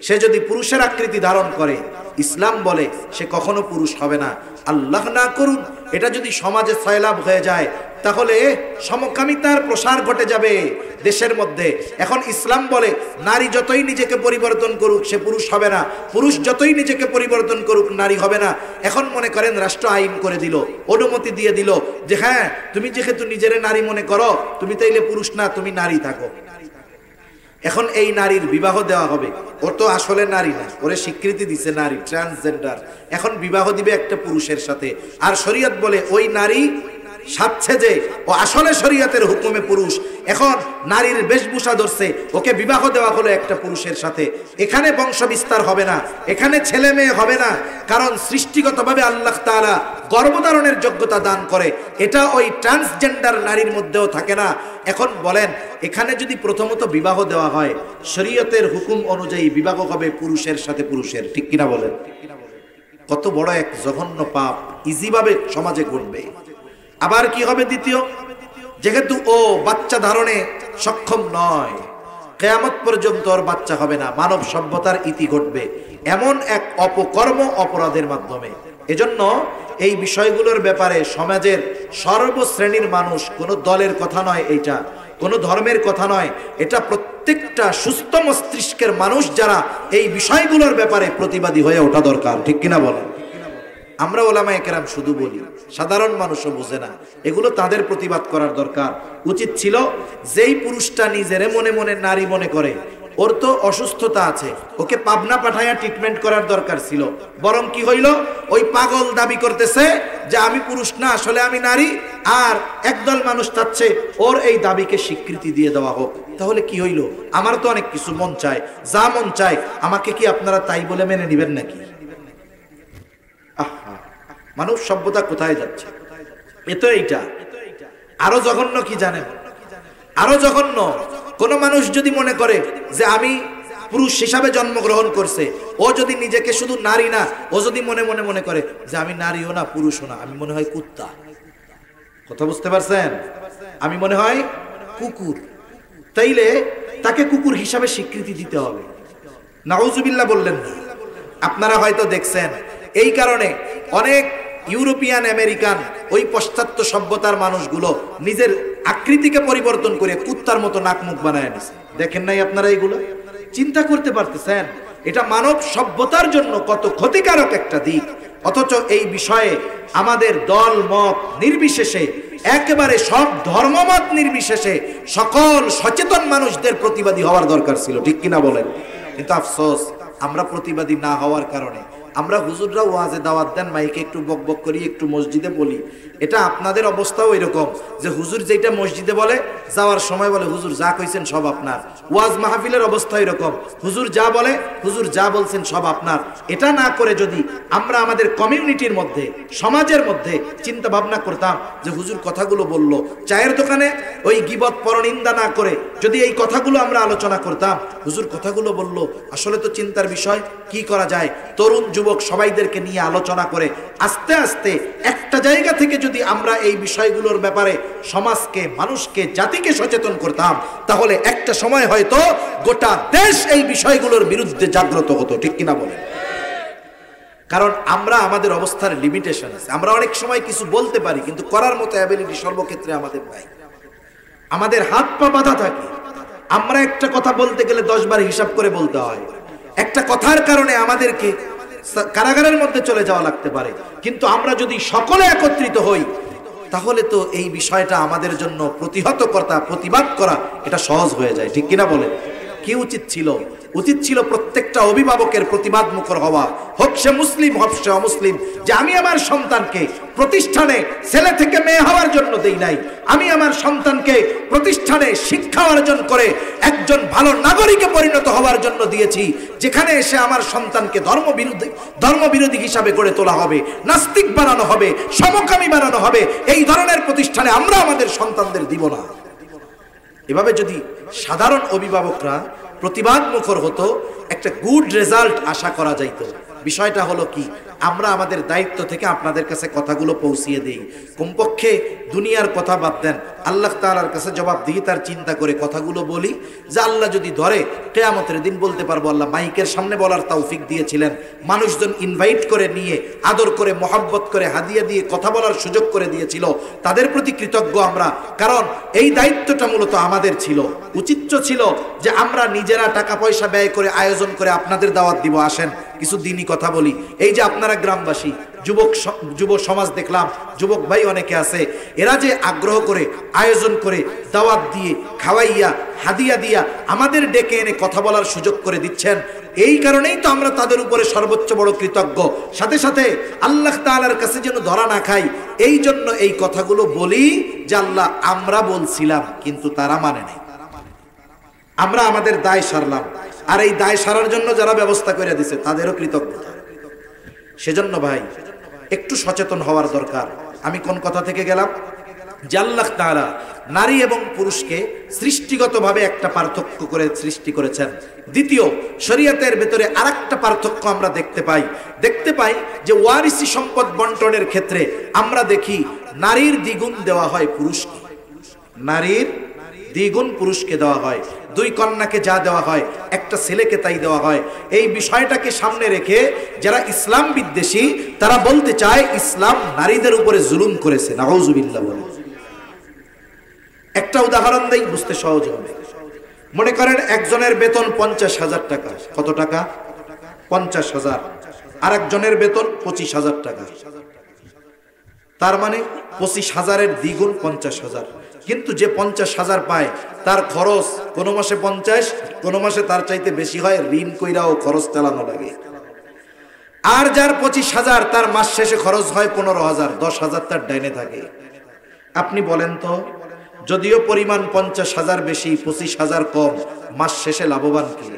সে যদি পুরুষের আকৃতি ধারণ করে, ইসলাম বলে সে কখনো পুরুষ হবে না। আল্লাহ না করুন এটা যদি সমাজে সয়লাভ হয়ে যায়, তাহলে সমকামিতার প্রসার ঘটে যাবে দেশের মধ্যে। এখন ইসলাম বলে নারী যতই নিজেকে পরিবর্তন করুক সে পুরুষ হবে না, পুরুষ যতই নিজেকে পরিবর্তন করুক নারী হবে না। এখন মনে করেন রাষ্ট্র আইন করে দিল, অনুমতি দিয়ে দিল যে হ্যাঁ, তুমি যেহেতু নিজেরে নারী মনে করো, তুমি তাইলে পুরুষ না, তুমি নারী থাকো। এখন এই নারীর বিবাহ দেওয়া হবে, ওর তো আসলে নারী না, ওরে স্বীকৃতি দিছে নারী, ট্রান্সজেন্ডার। এখন বিবাহ দিবে একটা পুরুষের সাথে, আর শরীয়ত বলে ওই নারী সাজছে যে ও আসলে শরীয়তের হুকুমে পুরুষ। এখন নারীর বেশভূষা ধরছে, ওকে বিবাহ দেওয়া হলো একটা পুরুষের সাথে। এখানে বংশ বিস্তার হবে না, এখানে ছেলে মেয়ে হবে না, কারণ সৃষ্টিগতভাবে আল্লাহ তাআলা গর্ভধারণের যোগ্যতা দান করে, এটা ওই ট্রান্সজেন্ডার নারীর মধ্যেও থাকে না। এখন বলেন, এখানে যদি প্রথমত বিবাহ দেওয়া হয়, শরীয়তের হুকুম অনুযায়ী বিবাহ হবে পুরুষের সাথে পুরুষের, ঠিক কিনা বলেন? কত বড় এক জঘন্য পাপ ইজিভাবে সমাজে ঘটবে। আবার কি হবে? দ্বিতীয়, যেহেতু ও বাচ্চা ধারণে সক্ষম নয়, কিয়ামত পর্যন্ত ওর বাচ্চা হবে না, মানব সভ্যতার ইতি ঘটবে এমন এক অপকর্ম অপরাধের মাধ্যমে। এজন্য এই বিষয়গুলোর ব্যাপারে সমাজের সর্বশ্রেণীর মানুষ, কোনো দলের কথা নয়, এইটা কোনো ধর্মের কথা নয়, এটা প্রত্যেকটা সুস্থ মস্তিষ্কের মানুষ যারা এই বিষয়গুলোর ব্যাপারে প্রতিবাদী হয়ে ওঠা দরকার, ঠিক কিনা বলেন? আমরা ওলামায়ে কেরাম শুধু বলি, সাধারণ মানুষও বোঝে না, এগুলো তাদের প্রতিবাদ করার দরকার। উচিত ছিল যেই পুরুষটা নিজেরে মনে মনে নারী মনে করে, ওর তো অসুস্থতা আছে, ওকে পাবনা পাঠাইয়া ট্রিটমেন্ট করার দরকার ছিল। বরং কি হইল, ওই পাগল দাবি করতেছে যে আমি পুরুষ না, আসলে আমি নারী, আর একদল মানুষ চাচ্ছে ওর এই দাবিকে স্বীকৃতি দিয়ে দেওয়া হোক। তাহলে কি হইল? আমার তো অনেক কিছু মন চায়, যা মন চায়, আমাকে কি আপনারা তাই বলে মেনে নিবেন নাকি? মানব সভ্যতা কোথায় যাচ্ছে? এ তো এইটা আরো জঘন্য কি জানেন? আরো জঘন্য, কোন মানুষ যদি মনে করে যে আমি পুরুষ হিসাবে জন্মগ্রহণ করছে, ও যদি নিজেকে শুধু নারী না, ও যদি মনে মনে মনে করে যে আমি নারীও না পুরুষও না, আমি মনে হয় কুত্তা। কথা বুঝতে পারছেন? আমি মনে হয় কুকুর, তাইলে তাকে কুকুর হিসাবে স্বীকৃতি দিতে হবে। নাউজুবিল্লাহ বললেন না? আপনারা হয়তো দেখছেন, এই কারণে অনেক ইউরোপিয়ান আমেরিকান ওই পাশ্চাত্য সভ্যতার মানুষগুলো নিজের আকৃতিকে পরিবর্তন করে কুত্তার মতো নাক মুখ বানায় নিছে। দেখেন নাই আপনারা? এগুলো চিন্তা করতে পারতেছেন এটা মানব সভ্যতার জন্য কত ক্ষতিকারক একটা দিক? অথচ এই বিষয়ে আমাদের দল মত নির্বিশেষে, একেবারে সব ধর্মমত নির্বিশেষে সকল সচেতন মানুষদের প্রতিবাদী হওয়ার দরকার ছিল, ঠিক কিনা বলেন? কিন্তু আফসোস, আমরা প্রতিবাদী না হওয়ার কারণে আমরা হুজুররা ওয়াজে দাওয়াত দেন, মাইকে একটু বকবক করি, একটু মসজিদে বলি। এটা আপনাদের অবস্থাও এরকম যে হুজুর যেটা মসজিদে বলে, যাওয়ার সময় বলে হুজুর যা কইছেন সব আপনার। ওয়াজ মাহফিলের অবস্থা এরকম, হুজুর যা বলে, হুজুর যা বলছেন সব আপনার। এটা না করে যদি আমরা আমাদের কমিউনিটির মধ্যে, সমাজের মধ্যে চিন্তা ভাবনা করতাম যে হুজুর কথাগুলো বলল, চায়ের দোকানে ওই গীবত পরনিন্দা না করে যদি এই কথাগুলো আমরা আলোচনা করতাম, হুজুর কথাগুলো বলল, আসলে তো চিন্তার বিষয়, কি করা যায়, তরুণ যুবক সবাইদেরকে নিয়ে আলোচনা করে আস্তে আস্তে একটা জায়গা থেকে যদি আমরা এই বিষয়গুলোর ব্যাপারে সমাজকে, মানুষকে, জাতিকে সচেতন করতাম, তাহলে একটা সময় হয়তো গোটা দেশ এই বিষয়গুলোর বিরুদ্ধে জাগ্রত হতো, ঠিক কিনা বলেন? কারণ আমরা আমাদের অবস্থার লিমিটেশন আছে, আমরা অনেক সময় কিছু বলতে পারি কিন্তু করার মতো অ্যাবিলিটি সর্বক্ষেত্রে আমাদের নাই। আমাদের হাত পা বাঁধা থাকে, আমরা একটা কথা বলতে গেলে 10 বার হিসাব করে বলতে হয়। একটা কথার কারণে আমাদেরকে কারাগারের মধ্যে চলে যাওয়া লাগতে পারে। কিন্তু আমরা যদি সকলে একত্রিত হই, তাহলে তো এই বিষয়টা আমাদের জন্য প্রতিহত করা, প্রতিবাদ করা এটা সহজ হয়ে যায়, ঠিক কিনা বলেন? কি উচিত ছিল? উচিত ছিল প্রত্যেকটা অভিভাবকের প্রতিবাদ মুখর হওয়া, হোক সে মুসলিম হোক সে অমুসলিম, যে আমি আমার সন্তানকে প্রতিষ্ঠানে ছেলে থেকে মেয়ে হওয়ার জন্য দেই নাই, আমি আমার সন্তানকে প্রতিষ্ঠানে শিক্ষা অর্জন করে একজন ভালো নাগরিকে পরিণত হওয়ার জন্য দিয়েছি, যেখানে এসে আমার সন্তানকে ধর্মবিরোধী হিসাবে গড়ে তোলা হবে, নাস্তিক বানানো হবে, সমকামী বানানো হবে, এই ধরনের প্রতিষ্ঠানে আমরা আমাদের সন্তানদের দিব না। এভাবে যদি সাধারণ অভিভাবকরা প্রতিবাদ মুখর হতো, একটা গুড রেজাল্ট আশা করা যাইত। বিষয়টা হলো কি, আমরা আমাদের দায়িত্ব থেকে আপনাদের কাছে কথাগুলো পৌঁছিয়ে দেই। কমপক্ষে দুনিয়ার কথা বাদ দেন, আল্লাহ তাআলার কাছে জবাবদিহিতার চিন্তা করে কথাগুলো বলি, যে আল্লাহ যদি ধরে কিয়ামতের দিন বলতে পারবো আল্লাহ মাইকের সামনে বলার তৌফিক দিয়েছিলেন, মানুষজন ইনভাইট করে নিয়ে আদর করে মহব্বত করে হাদিয়া দিয়ে কথা বলার সুযোগ করে দিয়েছিল, তাদের প্রতি কৃতজ্ঞ আমরা। কারণ এই দায়িত্বটা মূলত আমাদের ছিল। উচিত ছিল যে আমরা নিজেরা টাকা পয়সা ব্যয় করে আয়োজন করে আপনাদের দাওয়াত দিব, আসেন কিছু দিনই কথা বলি। এই যে আপনারা গ্রামবাসী, যুব সমাজ দেখলাম, যুবক ভাই অনেকে আছে, এরা যে আগ্রহ করে আয়োজন করে দাওয়াত দিয়ে খাওয়াইয়া হাদিয়া দিয়া আমাদের ডেকে এনে কথা বলার সুযোগ করে দিচ্ছেন, এই কারণেই তো আমরা তাদের উপরে সর্বোচ্চ বড় কৃতজ্ঞ। সাথে সাথে আল্লাহ তাআলার কাছে যেন ধরা না খাই, এই জন্য এই কথাগুলো বলি যে আল্লাহ আমরা বলছিলাম কিন্তু তারা মানে নাই, আমরা আমাদের দায় সারলাম, আর এই দায় সারার জন্য যারা ব্যবস্থা করে দিছে তাদেরও কৃতজ্ঞতা। সেজন্য ভাই একটু সচেতন হওয়ার দরকার। আমি কোন কথা থেকে গেলাম? যে আল্লাহ তাআলা নারী এবং পুরুষকে সৃষ্টিগতভাবে একটা পার্থক্য করে সৃষ্টি করেছেন। দ্বিতীয়, শরীয়তের ভেতরে আরেকটা পার্থক্য আমরা দেখতে পাই যে ওয়ারিসি সম্পদ বন্টনের ক্ষেত্রে আমরা দেখি নারীর দ্বিগুণ দেওয়া হয় পুরুষকে, নারীর দ্বিগুণ পুরুষকে দেওয়া হয়। 2 কন্যাকে যা দেওয়া হয় একটা ছেলেকে তাই দেওয়া হয়। এই বিষয়টাকে সামনে রেখে যারা ইসলাম বিদ্বেষী তারা বলতে চায় ইসলাম নারীদের উপরে জুলুম করেছে। নাউজুবিল্লাহ বলে। একটা উদাহরণ দেই, বুঝতে সহজ হবে। মনে করেন একজনের বেতন 50,000 টাকা। কত টাকা? 50,000। আর একজনের বেতন 25,000 টাকা। তার মানে 25,000-এর দ্বিগুণ 50,000। কিন্তু যে 50,000 পায় তার খরচ কোনো মাসে 50, কোনো মাসে তার চাইতে বেশি হয়, ঋণ কইরাও খরচ চালানো লাগে। আর যার 25,000 তার মাস শেষে খরচ হয় 15,000, 10,000 তার ডাইনে থাকে। আপনি বলেন তো, যদিও পরিমাণ 50,000 বেশি, 25,000 কম, মাস শেষে লাভবান কে?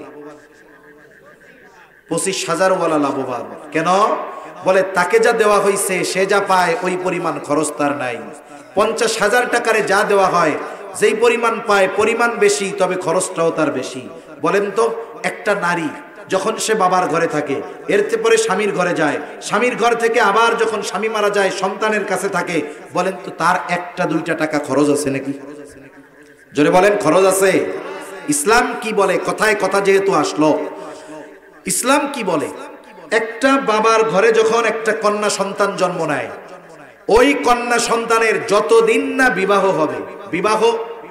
25,000 ওয়ালা লাভবান। কেন? বলে তাকে যা দেওয়া হয়েছে সে যা পায় ওই পরিমাণ খরচ তার নাই। 50,000 টাকারে যা দেওয়া হয় যেই পরিমাণ পায় পরিমাণ বেশি, তবে খরচটাও তার বেশি। বলেন তো, একটা নারী যখন সে বাবার ঘরে থাকে, এর পরে স্বামীর ঘরে যায়, স্বামীর ঘর থেকে আবার যখন স্বামী মারা যায় সন্তানের কাছে থাকে, বলেন তো তার 1-2 টাকা খরচ আছে নাকি? জোরে বলেন, খরচ আছে? ইসলাম কি বলে? কথায় কথা যেহেতু আসলো, ইসলাম কি বলে? একটা বাবার ঘরে যখন একটা কন্যা সন্তান জন্ম নেয়, ওই কন্যা সন্তানের যতদিন না বিবাহ হবে, বিবাহ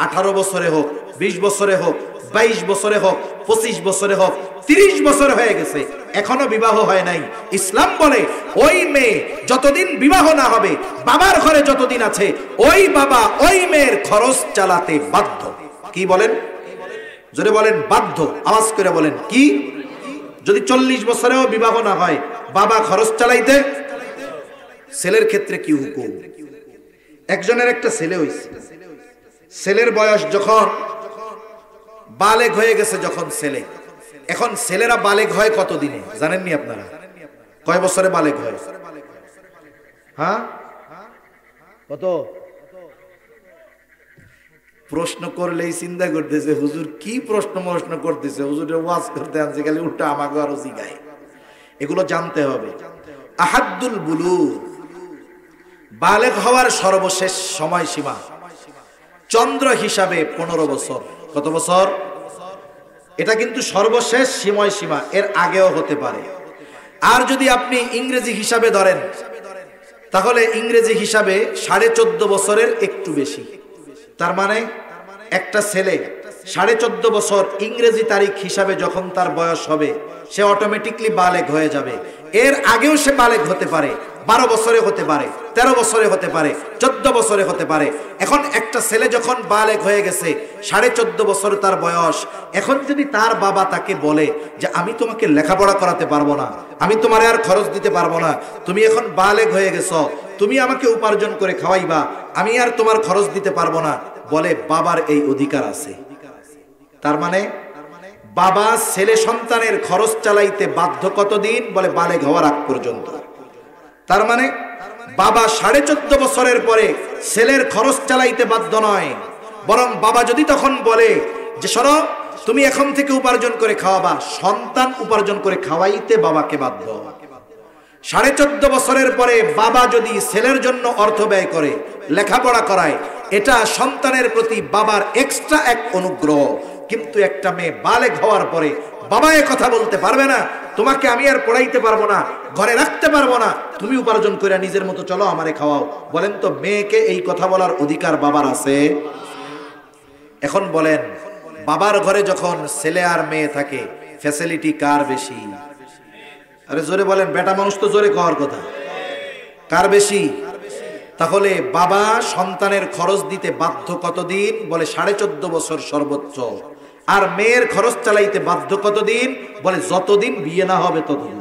18 বছরে হোক, 20 বছরে হোক, 22 বছরে হোক, 25 বছরে হোক, 30 বছর হয়ে গেছে, এখনো বিবাহ হয় নাই, ইসলাম বলে ওই মেয়ে যতদিন বিবাহ না হবে, বাবার ঘরে যতদিন আছে, ওই বাবা ওই মেয়ের খরচ চালাতে বাধ্য। কি বলেন? জোরে বলেন, বাধ্য। আওয়াজ করে বলেন, কি? যদি 40 বছরেও বিবাহ না হয়, বাবা খরচ চালাইতে। ছেলের ক্ষেত্রে কি হুকুম? একজনের একটা ছেলে হইছে, ছেলের বয়স যখন বালেগ হয়ে গেছে, যখন ছেলে, এখন ছেলেরা বালেগ হয় কত দিনে জানেননি আপনারা? কয় বছরে বালেগ হয়? হ্যাঁ, কত? প্রশ্ন করলেই চিন্তা করতেছে হুজুর কি প্রশ্ন করতেছে, হুজুরের ওয়াজ করতে আনছে খালি উল্টা আমাকে আরো জিগায়। এগুলো জানতে হবে। আহাদ্দুল বুলুগ, বালেগ হওয়ার সর্বশেষ সময়সীমা চন্দ্র হিসাবে 15 বছর। কত বছর? এটা কিন্তু সর্বশেষ সময়সীমা, এর আগেও হতে পারে। আর যদি আপনি ইংরেজি হিসাবে ধরেন, তাহলে ইংরেজি হিসাবে 14.5 বছরের একটু বেশি। তার মানে একটা ছেলে 14.5 বছর ইংরেজি তারিখ হিসাবে যখন তার বয়স হবে, সে অটোমেটিকলি বালেগ হয়ে যাবে। এর আগেও সে বালেগ হতে পারে, 12 বছরে হতে পারে, 13 বছরে হতে পারে, 14 বছরে হতে পারে। এখন একটা ছেলে যখন বালেগ হয়ে গেছে, 14.5 বছর তার বয়স, এখন যদি তার বাবা তাকে বলে যে আমি তোমাকে লেখাপড়া করাতে পারবো না, আমি তোমার আর খরচ দিতে পারবো না, তুমি এখন বালেগ হয়ে গেছো, তুমি আমাকে উপার্জন করে খাওয়াইবা, আমি আর তোমার খরচ দিতে পারবো না, বলে বাবার এই অধিকার আছে। তার মানে বাবা ছেলে সন্তানের খরচ চালাইতে বাধ্য কতদিন? বলে বালেগ হওয়ার আগ পর্যন্ত। তার মানে বাবা 14.5 বছরের পরে ছেলের খরচ চালাইতে বাধ্য নয়, বরং বাবা যদি তখন বলে যে সরো তুমি এখন থেকে উপার্জন করে খাওয়াবা, সন্তান উপার্জন করে খাওয়াইতে বাবাকে বাধ্য। 14.5 বছরের পরে বাবা যদি ছেলের জন্য অর্থ ব্যয় করে, লেখাপড়া করায়, এটা সন্তানের প্রতি বাবার এক্সট্রা এক অনুগ্রহ। কিন্তু একটা মেয়ে বালেগ হওয়ার পরে বাবা এ কথা বলতে পারবে না, তোমাকে আমি আর পড়াইতে পারবো না, ঘরে রাখতে পারবো না, তুমি উপার্জন করে নিজের মতো চলো আমারে খাওয়াও। বলেন তো মেয়েকে এই কথা বলার অধিকার বাবার আছে? এখন বলেন, বাবার ঘরে যখন ছেলে আর মেয়ে থাকে, ফ্যাসিলিটি কার বেশি? আরে জোরে বলেন, বেটা মানুষ তো জোরে কওয়ার কথা। কার বেশি? তাহলে বাবা সন্তানের খরচ দিতে বাধ্য কতদিন? বলে 14.5 বছর সর্বোচ্চ। আর মেয়ের খরচ চালাইতে বাধ্য কতদিন? বলে যতদিন বিয়ে না হবে ততদিন।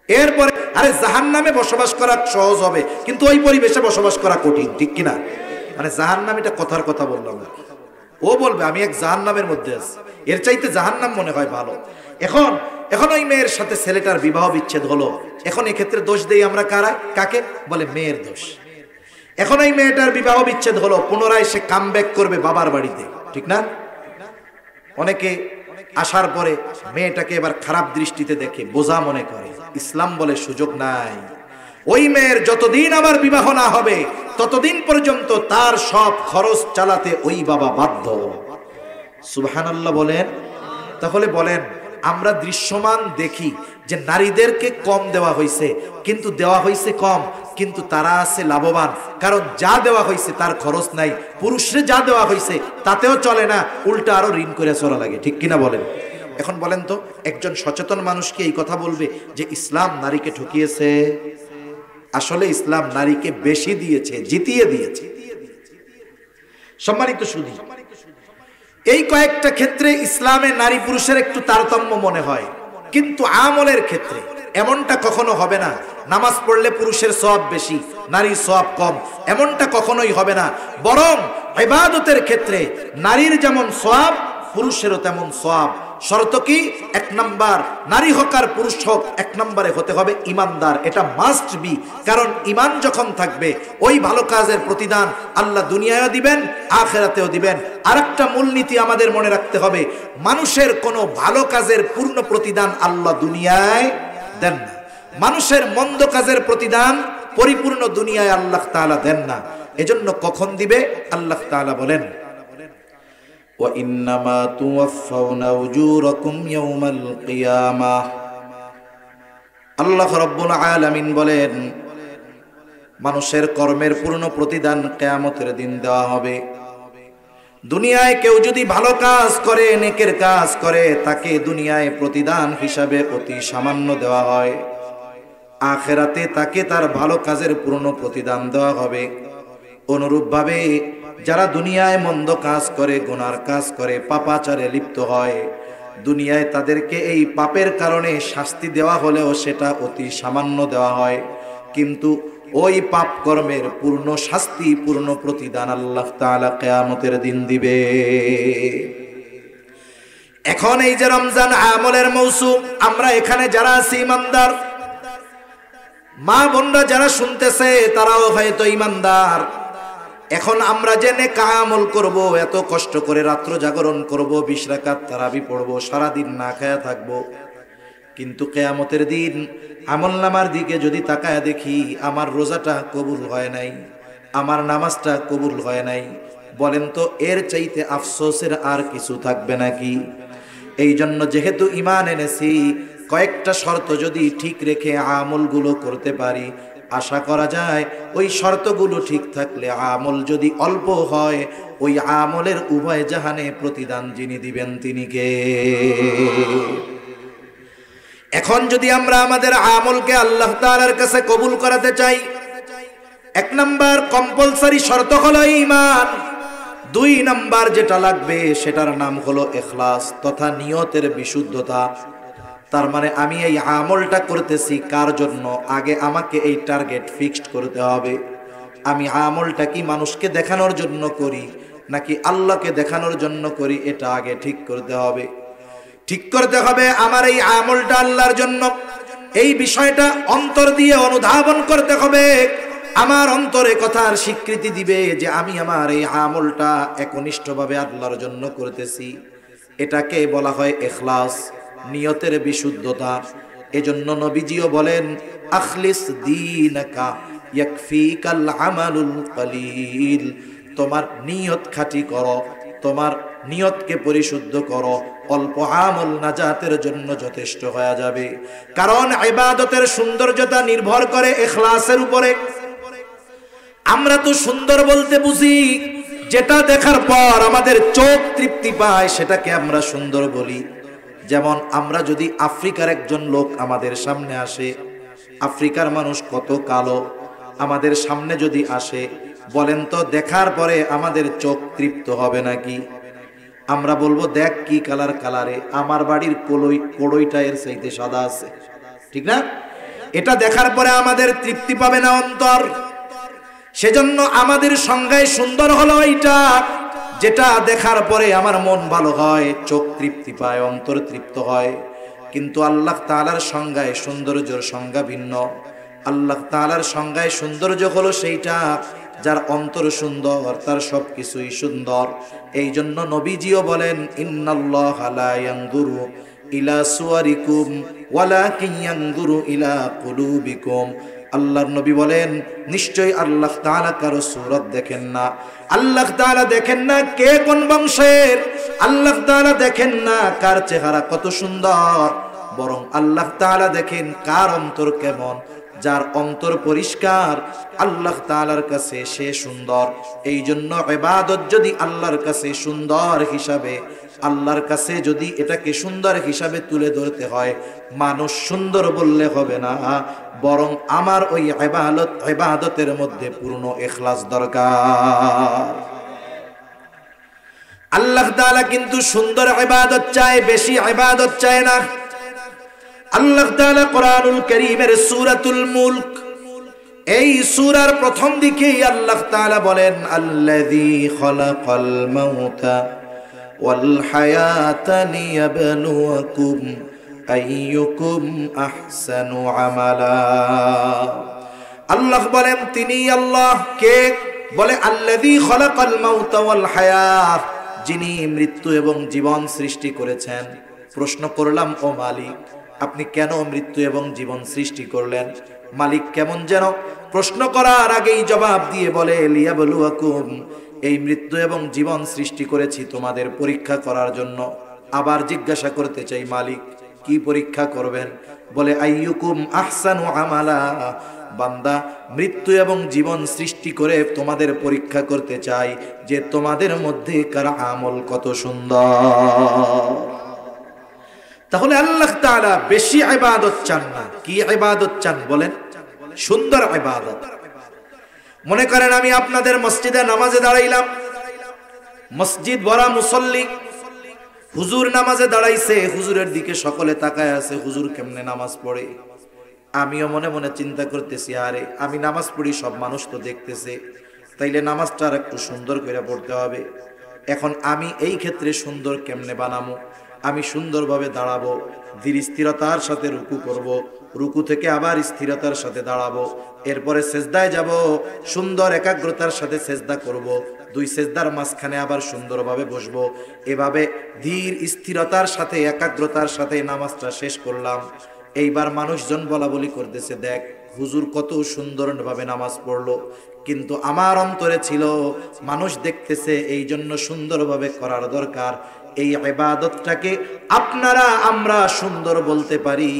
এরপরে আরে জাহান্নামে বসবাস করা সহজ হবে, কিন্তু ওই পরিবেশে বসবাস করা কঠিন, ঠিক কিনা? মানে জাহান্নাম, এটা কথার কথা বললাম। ও বলবে আমি এক জাহান্নামের মধ্যে আছি, এর চাইতে জাহান্নাম মনে হয় ভালো। এখন ওই মেয়ের সাথে ছেলেটার বিবাহ বিচ্ছেদ হলো, এখন এক্ষেত্রে দোষ দেই আমরা কাকে? বলে মেয়ের দোষ। এখন ওই মেয়েটার বিবাহ বিচ্ছেদ হলো, পুনরায় সে কামব্যাক করবে বাবার বাড়িতে, ঠিক না? অনেকে আসার পরে মেয়েটাকে এবার খারাপ দৃষ্টিতে দেখে, বোঝা মনে করে। ইসলাম বলে সুযোগ নাই। ওই মেয়ের যতদিন আবার বিবাহ না হবে ততদিন পর্যন্ত তার সব খরচ চালাতে ওই বাবা বাধ্য। সুবহানাল্লাহ বলেন। তাহলে বলেন, আমরা দৃশ্যমান দেখি যে নারীদেরকে কম দেওয়া হয়েছে, কিন্তু দেওয়া হয়েছে কম, কিন্তু তারা আছে লাভবান, কারণ যা দেওয়া হয়েছে তার খরচ নাই। পুরুষরে যা দেওয়া হয়েছে তাতেও চলে না, উল্টা আরো ঋণ করে চলা লাগে, ঠিক কিনা বলেন? এখন বলেন তো, একজন সচেতন মানুষ কি এই কথা বলবে যে ইসলাম নারীকে ঠকিয়েছে? আসলে ইসলাম নারীকে বেশি দিয়েছে, জিতিয়ে দিয়েছে। সম্মানিত সুধী, এই কয়েকটা ক্ষেত্রে ইসলামে নারী পুরুষের একটু তারতম্য মনে হয়, কিন্তু আমলের ক্ষেত্রে এমনটা কখনো হবে না। নামাজ পড়লে পুরুষের সওয়াব বেশি, নারীর সওয়াব কম, এমনটা কখনোই হবে না। বরং ইবাদতের ক্ষেত্রে নারীর যেমন সওয়াব, পুরুষেরও তেমন সওয়াব। শর্ত কি? 1 নাম্বার, নারী হোক আর পুরুষ হোক, 1 নম্বরে হতে হবে ইমানদার। এটা মাস্ট বি, কারণ ইমান যখন থাকবে ওই ভালো কাজের প্রতিদান আল্লাহ দুনিয়ায়ও দিবেন, আখিরাতেও দিবেন। আরেকটা মূলনীতি আমাদের মনে রাখতে হবে, মানুষের কোনো ভালো কাজের পূর্ণ প্রতিদান আল্লাহ দুনিয়ায় দেন না। মানুষের মন্দ কাজের প্রতিদান পরিপূর্ণ দুনিয়ায় আল্লাহ তাআলা দেন না। এজন্য কখন দিবে? আল্লাহ তাআলা বলেন, ওয়া ইন্নামা তুওয়াফাউনা উজুরাকুম ইয়াওমাল কিয়ামাহ। আল্লাহ রাব্বুল আলামিন বলেন, মানুষের কর্মের পূর্ণ প্রতিদান কিয়ামতের দিন দেওয়া হবে। দুনিয়ায় কেউ যদি ভালো কাজ করে, নেকের কাজ করে, তাকে দুনিয়ায় প্রতিদান হিসাবে অতি সামান্য দেওয়া হয়। আখিরাতে তাকে তার ভালো কাজের পূর্ণ প্রতিদান দেওয়া হবে। অনুরূপভাবে যারা দুনিয়ায় মন্দ কাজ করে, গুনার কাজ করে, পাপাচারে লিপ্ত হয়, দুনিয়ায় তাদেরকে এই পাপের কারণে শাস্তি দেওয়া হলেও সেটা অতি সামান্য দেওয়া হয়, কিন্তু ওই পাপ কর্মের পূর্ণ শাস্তি, পূর্ণ প্রতিদান আল্লাহ তাআলা কিয়ামতের দিন দিবে। এখন এই যে রমজান আমলের মৌসুম, আমরা এখানে যারা আছি ইমানদার, মা বোনরা যারা শুনতেছে তারাও হয়তো ইমানদার। এখন আমরা যে নেক আমল করব, এত কষ্ট করে রাত্র জাগরণ করব, 20 রাকাত তারাবি পড়ব, সারাদিন না খায়া থাকবো, কিন্তু কিয়ামতের দিন আমলনামার দিকে যদি তাকায় দেখি আমার রোজাটা কবুল হয় নাই, আমার নামাজটা কবুল হয় নাই, বলেন তো এর চাইতে আফসোসের আর কিছু থাকবে নাকি? এই জন্য যেহেতু ঈমান এনেছি, কয়েকটা শর্ত যদি ঠিক রেখে আমলগুলো করতে পারি, আশা করা যায় ওই শর্তগুলো ঠিক থাকলে আমল যদি অল্প হয়, ওই আমলের উভয় জাহানে প্রতিদান যিনি দিবেন তিনি কে? এখন যদি আমরা আমাদের আমলকে আল্লাহ তাআলার কাছে কবুল করাতে চাই, 1 নাম্বার কম্পালসারি শর্ত হলো ঈমান। 2 নাম্বার যেটা লাগবে সেটার নাম হলো ইখলাস তথা নিয়তের বিশুদ্ধতা। তার মানে আমি এই আমলটা করতেছি কার জন্য, আগে আমাকে এই টার্গেট ফিক্সড করতে হবে। আমি আমলটা কি মানুষকে দেখানোর জন্য করি নাকি আল্লাহকে দেখানোর জন্য করি, এটা আগে ঠিক করতে হবে। ঠিক করতে হবে আমার এই আমলটা আল্লাহর জন্য, এই বিষয়টা অন্তর দিয়ে অনুধাবন করতে হবে। আমার অন্তরে কথার স্বীকৃতি দিবে যে আমি আমার এই আমলটা একনিষ্ঠভাবে আল্লাহর জন্য করতেছি। এটাকে বলা হয় ইখলাস, নিয়তের বিশুদ্ধতা। এজন্য নবীজিও বলেন, আখলিস দীনাকা ইয়াকফিকাল আমালুল কলিল। তোমার নিয়ত খাঁটি করো, তোমার নিয়তকে পরিশুদ্ধ করো, অল্প আমল নাজাতের জন্য যথেষ্ট হয়ে যাবে। কারণ ইবাদতের সৌন্দর্যতা নির্ভর করে ইখলাসের উপরে। আমরা তো সুন্দর বলতে বুঝি যেটা দেখার পর আমাদের চোখ তৃপ্তি পায়, সেটাকে আমরা সুন্দর বলি। যেমন আমরা যদি আফ্রিকার একজন লোক আমাদের সামনে আসে, আফ্রিকার মানুষ কত কালো, আমাদের সামনে যদি আসে, বলেন তো দেখার পরে আমাদের চোখ তৃপ্ত হবে নাকি? আমরা বলবো দেখ কি কালার কালারে, আমার বাড়ির কড়ইটা এর চাইতে সাদা আছে, ঠিক না? এটা দেখার পরে আমাদের তৃপ্তি পাবে না অন্তর। সেজন্য আমাদের সংজ্ঞায় সুন্দর হলো এইটা, যেটা দেখার পরে আমার মন ভালো হয়, চোখ তৃপ্তি পায়, অন্তর তৃপ্ত হয়। কিন্তু আল্লাহ তাআলার সংজ্ঞায় সৌন্দর্যের সংজ্ঞা ভিন্ন। আল্লাহ তাআলার সংজ্ঞায় সৌন্দর্য হলো সেইটা যার অন্তর সুন্দর, তার সবকিছুই সুন্দর। এই জন্য নবীজিও বলেন, ইন্নাল্লাহা লা ইয়ানজুরু ইলা সুওয়ারিকুম ওয়ালাকিন ইয়ানজুরু ইলা কুলুবিকুম। আল্লাহর নবী বলেন, নিশ্চয়ই আল্লাহ তাআলা কারো সূরত দেখেন না। আল্লাহ তাআলা দেখেন না কে কোন বংশের, আল্লাহ তাআলা দেখেন না কার চেহারা কত সুন্দর, বরং আল্লাহ তাআলা দেখেন কার অন্তর কেমন। যার অন্তর পরিষ্কার আল্লাহ তাআলার কাছে সে সুন্দর। এই জন্য ইবাদত যদি আল্লাহর কাছে সুন্দর হিসাবে, আল্লাহর কাছে যদি এটাকে সুন্দর হিসাবে তুলে ধরতে হয়, মানুষ সুন্দর বললে হবে না, বরং আমার ওই ইবাদতের মধ্যে পূর্ণ ইখলাস দরকার। আল্লাহ তাআলা কিন্তু সুন্দর ইবাদত চায়, বেশি ইবাদত চায় না। আল্লাহ তাআলা কোরআনুল কারীমের সূরাতুল মুলক, এই সূরার প্রথম দিকেই আল্লাহ তাআলা বলেন, আল্লাযী খালাকাল মাউতা ওয়াল হায়াতা লিয়াবলুয়াকুম আইয়ুকুম আহসানু আমালা। আল্লাহ বলেন তিনি আল্লাহ কে? বলে আল্লাযী খালাকাল মাউতা ওয়াল হায়াত, যিনি মৃত্যু এবং জীবন সৃষ্টি করেছেন। প্রশ্ন করলাম, ও মালিক, আপনি কেন মৃত্যু এবং জীবন সৃষ্টি করলেন? মালিক কেমন যেন প্রশ্ন করার আগেই জবাব দিয়ে বলে লিয়াবলুয়াকুম, এই মৃত্যু এবং জীবন সৃষ্টি করেছি তোমাদের পরীক্ষা করার জন্য। আবার জিজ্ঞাসা করতে চাই, মালিক কি পরীক্ষা করবেন? বলে আইয়ুকুম আহসানু আমালা, বান্দা মৃত্যু এবং জীবন সৃষ্টি করে তোমাদের পরীক্ষা করতে চাই যে তোমাদের মধ্যে কার আমল কত সুন্দর। তাহলে আল্লাহ তাআলা বেশি ইবাদত চান না, কি ইবাদত চান বলেন? সুন্দর ইবাদত। মনে করেন আমি আপনাদের মসজিদে নামাজে দাঁড়াইলাম, মসজিদ ভরা মুসল্লি, হুজুর নামাজে দাঁড়াইছে, হুজুরের দিকে সকলে তাকায় আছে, হুজুর কেমনে নামাজ পড়ে। আমিও মনে মনে চিন্তা করতেছি, আরে আমি নামাজ পড়ি, সব মানুষ তো দেখতেছে, তাইলে নামাজটা আর একটু সুন্দর করে পড়তে হবে। এখন আমি এই ক্ষেত্রে সুন্দর কেমনে বানাবো? আমি সুন্দরভাবে দাঁড়াবো, ধীর স্থিরতার সাথে রুকু করব, রুকু থেকে আবার স্থিরতার সাথে দাঁড়াবো, এরপরে সেজদায় যাব, সুন্দর একাগ্রতার সাথে সেজদা করব, দুই সেজদার মাঝখানে আবার সুন্দরভাবে বসবো। এভাবে ধীর স্থিরতার সাথে একাগ্রতার সাথে নামাজটা শেষ করলাম। এইবার মানুষজন বলা বলি করতেছে, দেখ হুজুর কত সুন্দরভাবে নামাজ পড়লো, কিন্তু আমার অন্তরে ছিল মানুষ দেখতেছে, এই জন্য সুন্দরভাবে করার দরকার। এই ইবাদতটাকে আপনারা আমরা সুন্দর বলতে পারি,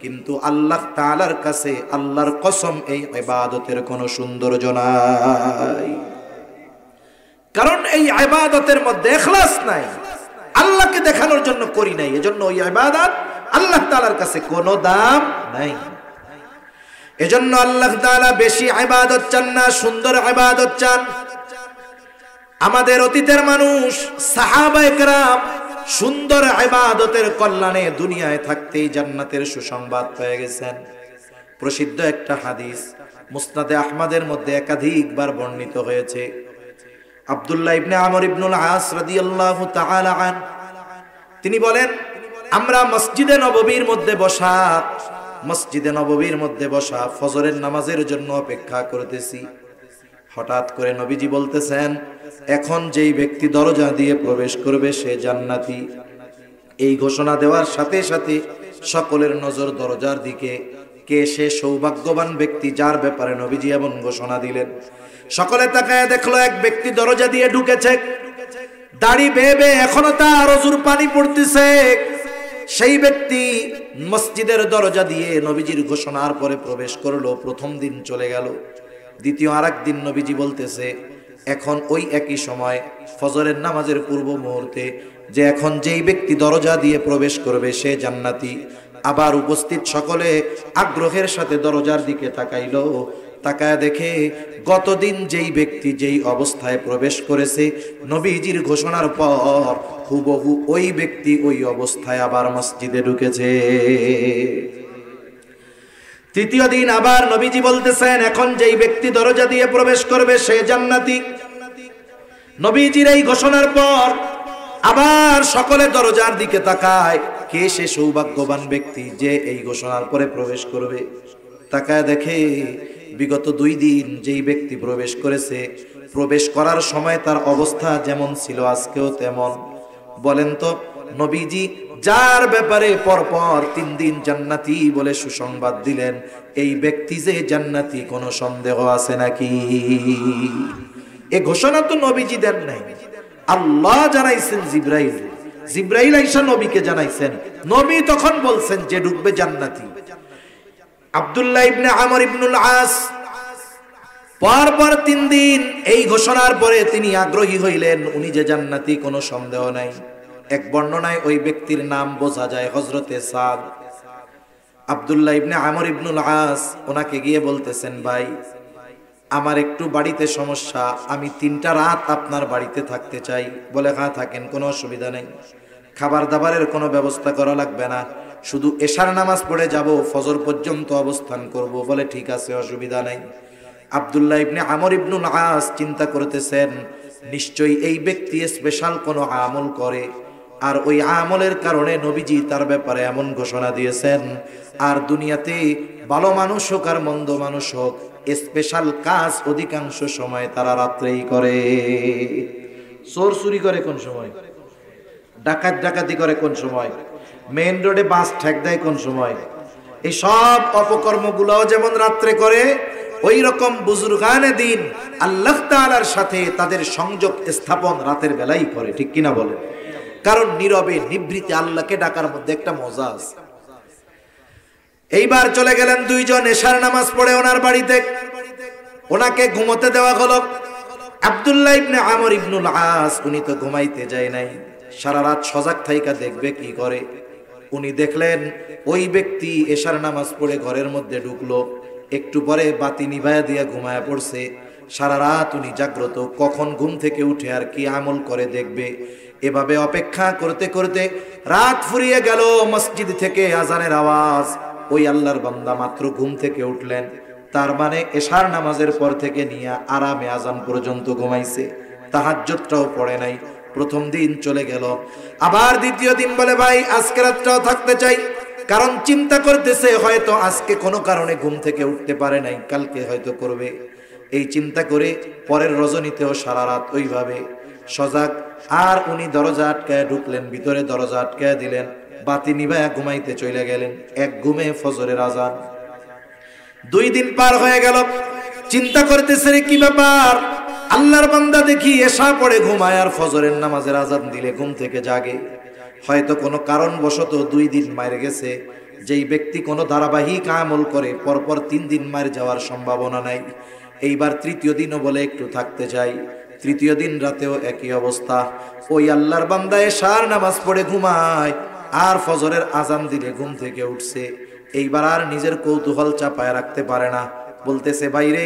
কিন্তু আল্লাহ তাআলার কাছে আল্লাহর কসম এই ইবাদতের কোনো সৌন্দর্য নাই। কারণ এই ইবাদতের মধ্যে ইখলাস নাই, আল্লাহকে দেখানোর জন্য করি নাই, এজন্য ওই ইবাদত আল্লাহ তাআলার কাছে কোনো দাম নাই। এজন্য আল্লাহ তাআলা বেশি ইবাদত চান না, সুন্দর ইবাদত চান। আমাদের অতীতের মানুষ সাহাবায়ে কেরাম সুন্দর ইবাদতের কল্যাণে দুনিয়ায় থাকতেই জান্নাতের সুসংবাদ পেয়ে গেছেন। প্রসিদ্ধ একটা হাদিস মুসনাদে আহমদের মধ্যে একাধিকবার বর্ণিত হয়েছে। আব্দুল্লাহ ইবনে আমর ইবনুল আস রাদিয়াল্লাহু তাআলা আন তিনি বলেন, আমরা মসজিদে নববীর মধ্যে বসা ফজরের নামাজের জন্য অপেক্ষা করতেছি। হঠাৎ করে নবীজি বলতেছেন, এখন যেই ব্যক্তি দরজা দিয়ে প্রবেশ করবে সে জান্নাতি। এই ঘোষণা দেওয়ার সাথে সাথে সকলের নজর দরজার দিকে। কে সে সৌভাগ্যবান ব্যক্তি যার ব্যাপারে নবীজি এমন ঘোষণা দিলেন? সকলে তাকায় দেখলো এক ব্যক্তি দরজা দিয়ে ঢুকেছে, দাড়ি বেয়ে বেয়ে এখনো তার অজুর পানি পড়তেছে। সেই ব্যক্তি মসজিদের দরজা দিয়ে নবীজির ঘোষণার পরে প্রবেশ করলো। প্রথম দিন চলে গেল, দ্বিতীয় আরেক দিন নবীজি বলতেছে, এখন ওই একই সময় ফজরের নামাজের পূর্ব মুহূর্তে যে এখন যেই ব্যক্তি দরজা দিয়ে প্রবেশ করবে সে জান্নাতি। আবার উপস্থিত সকলে আগ্রহের সাথে দরজার দিকে তাকাইলো, তাকায় দেখে গতদিন যেই ব্যক্তি যেই অবস্থায় প্রবেশ করেছে নবীজির ঘোষণার পর হুবহু ওই ব্যক্তি ওই অবস্থায় আবার মসজিদে ঢুকেছে। তৃতীয় দিন আবার নবীজি বলতেছেন, এখন যেই ব্যক্তি দরজা দিয়ে প্রবেশ করবে সে জান্নাতি। নবীজির এই ঘোষণার পর আবার সকলে দরজার দিকে তাকায়, কে সে সৌভাগ্যবান ব্যক্তি যে এই ঘোষণার পরে প্রবেশ করবে। তাকায় দেখে বিগত 2 দিন যেই ব্যক্তি প্রবেশ করেছে, প্রবেশ করার সময় তার অবস্থা যেমন ছিল আজকেও তেমন। বলেন তো নবীজি যার ব্যাপারে পরপর 3 দিন জান্নাতি বলে সুসংবাদ দিলেন, এই ব্যক্তি যে জান্নাতি কোনো সন্দেহ আছে নাকি? এ ঘোষণা তো নবীজি দেন নাই, আল্লাহ জানাইছেন জিবরাইল। জিবরাইল আইসা নবীকে জানাইছেন, নবী তখন বলছেন যে ঢুকবে জান্নাতি। আব্দুল্লাহ ইবনে আমর ইবনুল আস পরপর 3 দিন এই ঘোষণার পরে তিনি আগ্রহী হইলেন, উনি যে জান্নাতি কোনো সন্দেহ নাই। এক বর্ণনায় ওই ব্যক্তির নাম বোঝা যায় হযরতে সাদ। আব্দুল্লাহ ইবনে আমর ইবনুল আস ওনাকে গিয়ে বলতেছেন, ভাই আমার একটু বাড়িতে সমস্যা, আমি 3টা রাত আপনার বাড়িতে থাকতে চাই। বলে হ্যাঁ থাকেন, কোনো অসুবিধা নেই, খাবার দাবারের কোনো ব্যবস্থা করা লাগবে না, শুধু এশার নামাজ পড়ে যাব, ফজর পর্যন্ত অবস্থান করব। বলে ঠিক আছে, অসুবিধা নেই। আব্দুল্লাহ ইবনে আমর ইবনুল আস চিন্তা করতেছেন, নিশ্চয়ই এই ব্যক্তি স্পেশাল কোনো আমল করে, আর ওই আমলের কারণে নবীজি তার ব্যাপারে এমন ঘোষণা দিয়েছেন। আর দুনিয়াতে ভালো মানুষ হোক আর মন্দ মানুষ হোক, স্পেশাল কাজ অধিকাংশ সময় তারা রাত্রেই করে। চোর চুরি করে কোন সময়, ডাকাত ডাকাতি করে কোন সময়, মেইন রোডে বাস ঠেক দেয় কোন সময়। এই সব অপকর্মগুলোও যেমন রাত্রে করে, ওই রকম বুজুর্গানে দিন আল্লাহ তাআলার সাথে তাদের সংযোগ স্থাপন রাতের বেলাই করে, ঠিক কিনা বলে? কারণ নীরবে নিভৃতে আল্লাহকে ডাকার মধ্যে একটা মজা আছে। এইবার চলে গেলেন দুইজন এশার নামাজ পড়ে ওনার বাড়িতে, ওনাকে ঘুমোতে দেওয়া হলো। আব্দুল্লাহ ইবনে আমর ইবনুল আস উনি তো ঘুমাইতে যায় নাই, সারা রাত সজাগ থাইকা দেখবে কি করে। উনি দেখলেন ওই ব্যক্তি এশার নামাজ পড়ে ঘরের মধ্যে ঢুকলো, একটু পরে বাতি নিভায়া দিয়া ঘুমায়া পড়ছে। সারা রাত উনি জাগ্রত, কখন ঘুম থেকে উঠে আর কি আমল করে দেখবে। এভাবে অপেক্ষা করতে করতে রাত ফুরিয়ে গেল। মসজিদ থেকে আজানের আওয়াজ, ওই আল্লাহর বান্দা মাত্র ঘুম থেকে উঠলেন, তার মানে এশার নামাজের পর থেকে নিয়ে আরামে আজান পর্যন্ত ঘুমাইছে, তাহাজ্জুদটাও পড়ে নাই। প্রথম দিন চলে গেল, আবার দ্বিতীয় দিন বলে ভাই আজকে রাতটাও থাকতে চাই, কারণ চিন্তা করতেছে হয়তো আজকে কোনো কারণে ঘুম থেকে উঠতে পারে নাই, কালকে হয়তো করবে। এই চিন্তা করে পরের রজনীতেও সারা রাত ওইভাবে সজাগ। আর উনি দরজা আটকায় ঢুকলেন, ভিতরে দরজা আটকায় দিলেন, বাতি নিভায়া ঘুমাইতে চলে গেলেন। এক ঘুমে ফজরের আজান। 2 দিন পার হয়ে গেল, চিন্তা করতেছে রে কি ব্যাপার, আল্লাহর বান্দা দেখি এশা পড়ে ঘুমায় আর ফজরের নামাজের আজান দিলে ঘুম থেকে জাগে। হয়তো কোনো কারণবশত 2 দিন মার গেছে। যেই ব্যক্তি কোনো ধারাবাহিক আমল করে পরপর 3 দিন মার যাওয়ার সম্ভাবনা নাই। এইবার তৃতীয় দিনও বলে একটু থাকতে চাই, তৃতীয় দিন রাতেও একই অবস্থা। ওই আল্লাহর বান্দা এশার নামাজ পড়ে ঘুমায় আর ফজরের আজান দিলে ঘুম থেকে উঠছে। এইবার আর নিজের কৌতূহল চাপায় রাখতে পারে না, বলতেছে বাইরে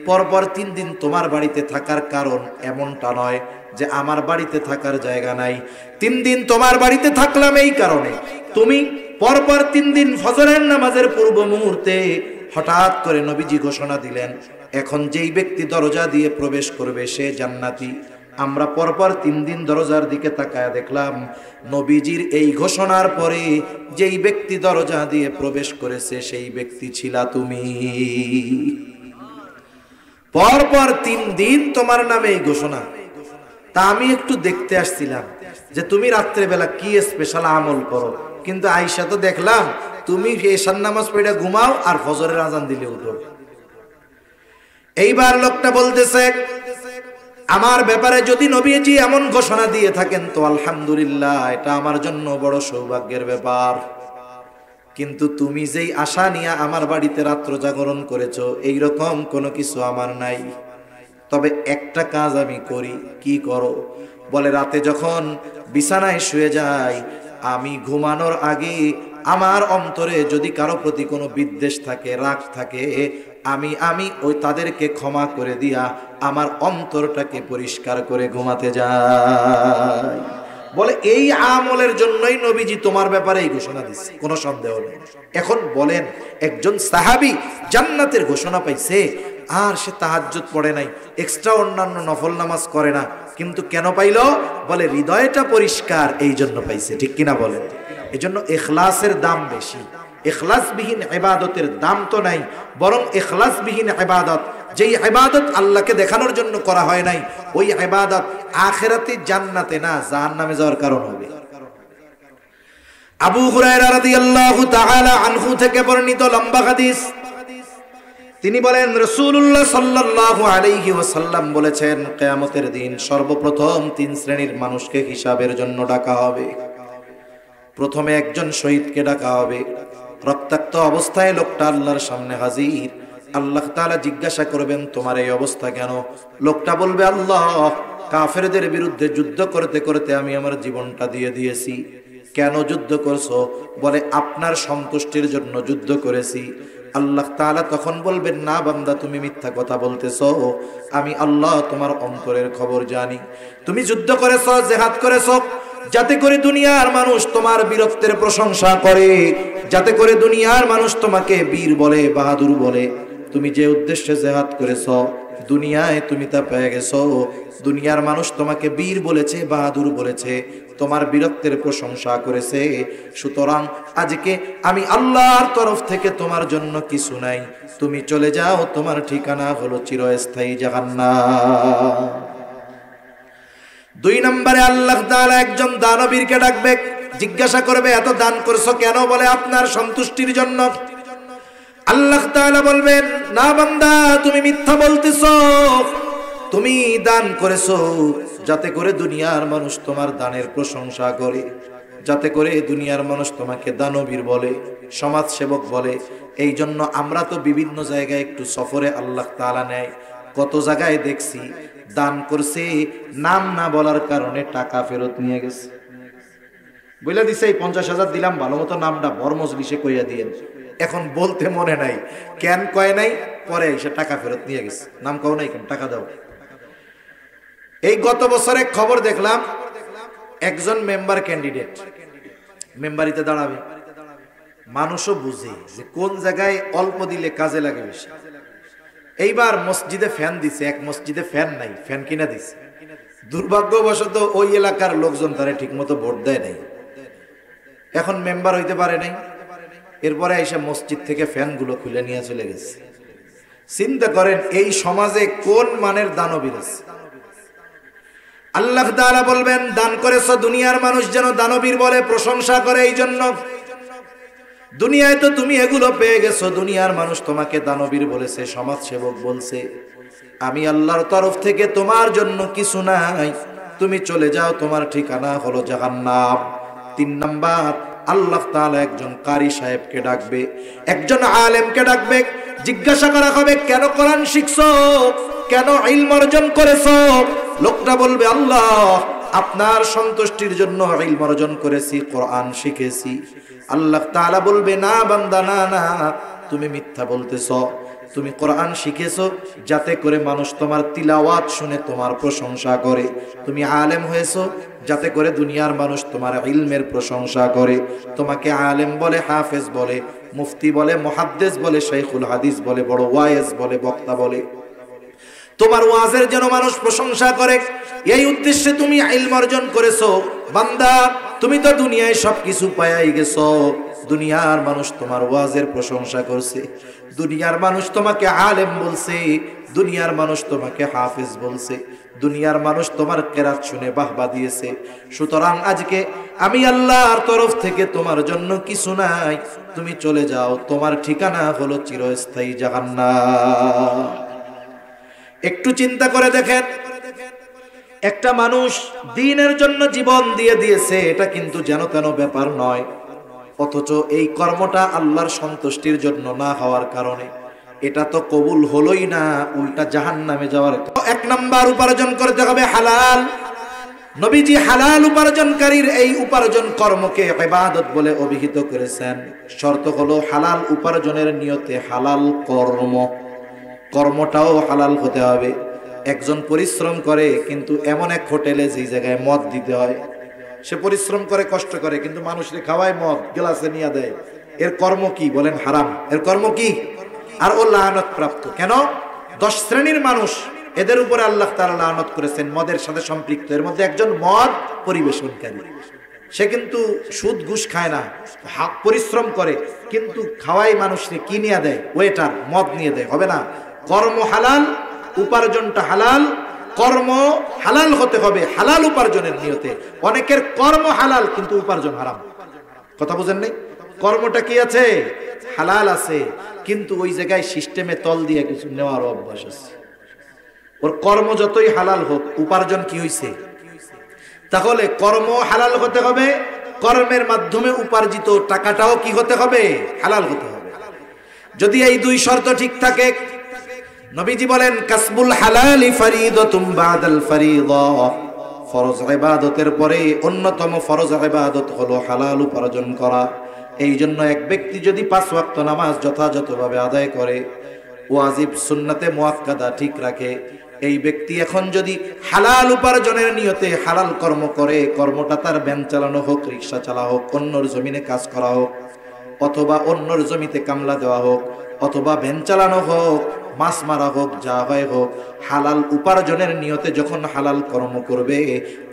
পরপর 3 দিন তোমার বাড়িতে থাকার কারণ এমনটা নয় যে আমার বাড়িতে থাকার জায়গা নাই। 3 দিন তোমার বাড়িতে থাকলাম এই কারণে, তুমি পরপর 3 দিন ফজরের নামাজের পূর্ব মুহূর্তে হঠাৎ করে নবীজি ঘোষণা দিলেন, এখন যেই ব্যক্তি দরজা দিয়ে প্রবেশ করবে সে জান্নাতি। আমরা পরপর 3 দিন দরজার দিকে তাকায় দেখলাম নবীজির এই ঘোষণার পরে যেই ব্যক্তি দরজা দিয়ে প্রবেশ করেছে সেই ব্যক্তি ছিলা তুমি। পরপর 3 দিন তোমার নামে এই ঘোষণা। তা আমি একটু দেখতে আসছিলাম যে তুমি রাত্রে বেলা কি স্পেশাল আমল করো, কিন্তু আয়েশা তো দেখলাম তুমি এশার নামাজ পড়ে ঘুমাও আর ফজরের আজান দিলে উঠো। এইবার লোকটা বলতেছে, আমার ব্যাপারে যদি নবীজি এমন ঘোষণা দিয়ে থাকেন তো আলহামদুলিল্লাহ, এটা আমার জন্য বড় সৌভাগ্যের ব্যাপার। কিন্তু তুমি যেই আশা নিয়ে আমার বাড়িতে রাত্র জাগরণ করেছো এইরকম কোনো কিছু আমার নাই। তবে একটা কাজ আমি করি। কি করো? বলে রাতে যখন বিছানায় শুয়ে যাই, আমি ঘুমানোর আগে আমার অন্তরে যদি কারো প্রতি কোনো বিদ্বেষ থাকে, রাগ থাকে, আমি ওই তাদেরকে ক্ষমা করে দিয়া আমার অন্তরটাকে পরিষ্কার করে ঘুমাতে যাই। বলে এই আমলের জন্যই নবীজি তোমার ব্যাপারে এই ঘোষণা দিচ্ছে, কোনো সন্দেহ নেই। এখন বলেন একজন সাহাবী জান্নাতের ঘোষণা পাইছে আর সে তাহাজ্জুদ পড়ে নাই, এক্সট্রা অন্যান্য নফল নামাজ করে না, কিন্তু কেন পাইল? বলে হৃদয়টা পরিষ্কার, এই জন্য পাইছে। ঠিক কিনা বলেন? এজন্য ইখলাসের দাম বেশি। ইখলাসবিহীন ইবাদতের দাম তো নাই, বরং ইখলাসবিহীন ইবাদত, যেই ইবাদত আল্লাহকে দেখানোর জন্য করা হয় নাই, ওই ইবাদত আখিরাতে জান্নাতে না জাহান্নামে যাওয়ার কারণ হবে। আবু হুরায়রা রাদিয়াল্লাহু তাআলা আনহু থেকে বর্ণিত লম্বা হাদিস, তিনি বলেন রাসূলুল্লাহ সাল্লাল্লাহু আলাইহি ওয়াসাল্লাম বলেছেন, কিয়ামতের দিন সর্বপ্রথম 3 শ্রেণীর মানুষকে হিসাবের জন্য ডাকা হবে। প্রথমে একজন শহীদকে ডাকা হবে। রক্তাক্ত অবস্থায় লোকটা আল্লাহর সামনে হাজির। আল্লাহ তাআলা জিজ্ঞাসা করবেন, তোমার এই অবস্থা কেন? লোকটা বলবে, আল্লাহ, কাফেরদের বিরুদ্ধে যুদ্ধ করতে করতে আমি আমার জীবনটা দিয়ে দিয়েছি। কেন যুদ্ধ করছো? বলে আপনার সন্তুষ্টির জন্য যুদ্ধ করেছি। আল্লাহ তাআলা তখন বলবেন, না বান্দা, তুমি মিথ্যা কথা বলতেছো, আমি আল্লাহ তোমার অন্তরের খবর জানি। তুমি যুদ্ধ করেছো, জিহাদ করেছো, যাতে করে দুনিয়ার মানুষ তোমার বীরত্বের প্রশংসা করে, যাতে করে দুনিয়ার মানুষ তোমাকে বীর বলে, বাহাদুর বলে। তুমি যে উদ্দেশ্যে জিহাদ করেছো দুনিয়ায় তুমি তা পেয়ে গেছো। দুনিয়ার মানুষ তোমাকে বীর বলেছে, বাহাদুর বলেছে, তোমার বীরত্বের প্রশংসা করেছে। সুতরাং আজকে আমি আল্লাহর তরফ থেকে তোমার জন্য কিছু নাই, তুমি চলে যাও, তোমার ঠিকানা হলো চিরস্থায়ী জাহান্নাম। 2 নম্বরে আল্লাহ তাআলা একজন দানবীরকে ডাকবে, জিজ্ঞাসা করবে এত দান করছো কেন? বলে আপনার সন্তুষ্টির জন্য। আল্লাহ তাআলা বলবেন, না বান্দা, তুমি মিথ্যা বলতেছো, তুমি দান করেছো যাতে করে দুনিয়ার মানুষ তোমার দানের প্রশংসা করে, যাতে করে দুনিয়ার মানুষ তোমাকে দানবীর বলে, সমাজ সেবক বলে। এই জন্য আমরা তো বিভিন্ন জায়গায় একটু সফরে আল্লাহ তাআলা নেয়, কত জায়গায় দেখছি দান করছে, নাম না বলার কারণে টাকা ফেরত নিয়ে গেছে। বলে দিছে এই 50,000 দিলাম, ভালো মতো নামটা বড় মজলিসে কইয়া দিয়েন। এখন বলতে মনে নাই, কেন কয় নাই, পরে এসে টাকা ফেরত নিয়ে গেছে। নাম কও নাই কেন, টাকা দাও। এই গত বছরে খবর দেখলাম, একজন মেম্বার ক্যান্ডিডেট মেম্বারিতে দাঁড়াবে, মানুষও বুঝে যে কোন জায়গায় অল্প দিলে কাজে লাগে বেশি। এইবার মসজিদে ফ্যান দিছে, এক মসজিদে ফ্যান নাই, ফ্যান কিনা দিছে। দুর্ভাগ্যবশত ওই এলাকার লোকজন তারা ঠিক মতো ভোট দেয় নাই, এখন মেম্বার হইতে পারে নাই। এরপরে এসে মসজিদ থেকে ফ্যানগুলো খুলে নিয়ে চলে গেছে। চিন্তা করেন এই সমাজে কোন মানের দানবীর আছে। আল্লাহ তাআলা বলবেন, দান করেছো, দুনিয়ার মানুষ যেন দানবীর বলে, প্রশংসা করে। এই জন্য দুনিয়ায় তো তুমি এগুলো পেয়ে গেছো, দুনিয়ার মানুষ তোমাকে দানবীর বলেছে, সমাজ সেবক বলছে। আমি আল্লাহর তরফ থেকে তোমার জন্য কিছু নাই, তুমি চলে যাও, তোমার ঠিকানা হলো জাহান্নাম। 3 নাম্বার, আল্লাহ তাআলা একজন কারি সাহেবকে ডাকবে, একজন আলেমকে ডাকবে, জিজ্ঞাসা করা হবে কেন কোরআন শিখছো, কেন ইলম অর্জন করেছো? লোকটা বলবে, আল্লাহ আপনার সন্তুষ্টির জন্য ইলম অর্জন করেছি, কোরআন শিখেছি। আল্লাহ তাআলা বলবে, না বান্দা, না না, তুমি মিথ্যা বলতেছো। তুমি কোরআন শিখেছো যাতে করে মানুষ তোমার তিলাওয়াত শুনে তোমার প্রশংসা করে। তুমি আলেম হয়েছো যাতে করে দুনিয়ার মানুষ তোমার ইলমের প্রশংসা করে, তোমাকে আলেম বলে, হাফেজ বলে, মুফতি বলে, মুহাদ্দিস বলে, শাইখুল হাদিস বলে, বড় ওয়াইজ বলে, বক্তা বলে। তোমার ওয়াজের যেন মানুষ প্রশংসা করে, এই উদ্দেশ্যে তুমি ইলম অর্জন করেছো। বান্দা, তুমি তো দুনিয়ায় সবকিছু পায়াই গেছো। দুনিয়ার মানুষ তোমার ওয়াজের প্রশংসা করছে, দুনিয়ার মানুষ তোমাকে আলেম বলছে, দুনিয়ার মানুষ তোমাকে হাফেজ বলছে, দুনিয়ার মানুষ তোমার কেরাত শুনে বাহবা দিয়েছে। সুতরাং আজকে আমি আল্লাহর তরফ থেকে তোমার জন্য কিছু নাই, তুমি চলে যাও, তোমার ঠিকানা হলো চিরস্থায়ী জাহান্নাম। একটু চিন্তা করে দেখেন, একটা মানুষ দ্বীনের জন্য জীবন দিয়ে দিয়েছে, এটা কিন্তু যেন তেন ব্যাপার নয়, অথচ এই কর্মটা আল্লাহর সন্তুষ্টির জন্য না হওয়ার কারণে এটা তো কবুল হলোই না, উল্টা জাহান্নামে যাওয়ার। 1 নাম্বার, উপার্জন করতে হবে হালাল। নবীজি হালাল উপার্জনকারীর এই উপার্জন কর্মকে ইবাদত বলে অভিহিত করেছেন। শর্ত হলো হালাল উপার্জনের নিয়তে হালাল কর্ম, কর্মটাও হালাল হতে হবে। একজন পরিশ্রম করে কিন্তু এমন এক হোটেলে যে জায়গায় মদ দিতে হয়, সে পরিশ্রম করে, কষ্ট করে, কিন্তু মানুষকে খাওয়ায়, মদ গ্লাসে নিয়ে দেয়, এর কর্ম কি বলেন? হারাম। এর কর্ম কি? আর ও লানত প্রাপ্ত। কেন? 10 শ্রেণীর মানুষ, এদের উপরে আল্লাহ তাআলা লানত করেছেন, মদের সাথে সম্পৃক্ত। এর মধ্যে একজন মদ পরিবেশনকারী, সে কিন্তু সুদ ঘুষ খায় না, পরিশ্রম করে, কিন্তু খাওয়াই মানুষকে কি নিয়ে দেয়? ওয়েটার, মদ নিয়ে দেয়। হবে না। কর্ম হালাল, উপার্জনটা হালাল, কর্ম হালাল হতে হবে হালাল উপার্জনের নিয়তে। অনেকের কর্ম হালাল কিন্তু উপার্জন হারাম। কথা বুঝেন নাই? কর্মটা কি আছে? হালাল আছে, কিন্তু ওই জায়গায় সিস্টেমে তল দিয়ে কিছু নেওয়ার অভ্যাস আছে। ওর কর্ম যতই হালাল হোক, উপার্জন কি হইছে? তাহলে কর্ম হালাল হতে হবে, কর্মের মাধ্যমে উপার্জিত টাকাটাও কি হতে হবে? হালাল হতে হবে। যদি এই 2 শর্ত ঠিক থাকে, নবীজি বলেন, কাসবুল হালালি ফারিদাতুম বাদাল ফারিদা, ফরজ ইবাদতের পরে অন্যতম ফরজ ইবাদত হলো হালাল উপার্জন করা। এই জন্য এক ব্যক্তি যদি 5 ওয়াক্ত নামাজ যথাযথভাবে আদায় করে, ওয়াজিব সুন্নাতে মুআক্কাদা ঠিক রাখে, এই ব্যক্তি এখন যদি হালাল উপার্জনের নিয়তে হালাল কর্ম করে, কর্মটা তার ভ্যান চালানো হোক, রিক্সা চালা হোক, অন্যর জমিনে কাজ করা হোক, অথবা অন্যর জমিতে কামলা দেওয়া হোক, অথবা ভ্যান চালানো হোক, মাছ মারা হোক, যা হয় হোক, হালাল উপার্জনের নিয়তে যখন হালাল কর্ম করবে,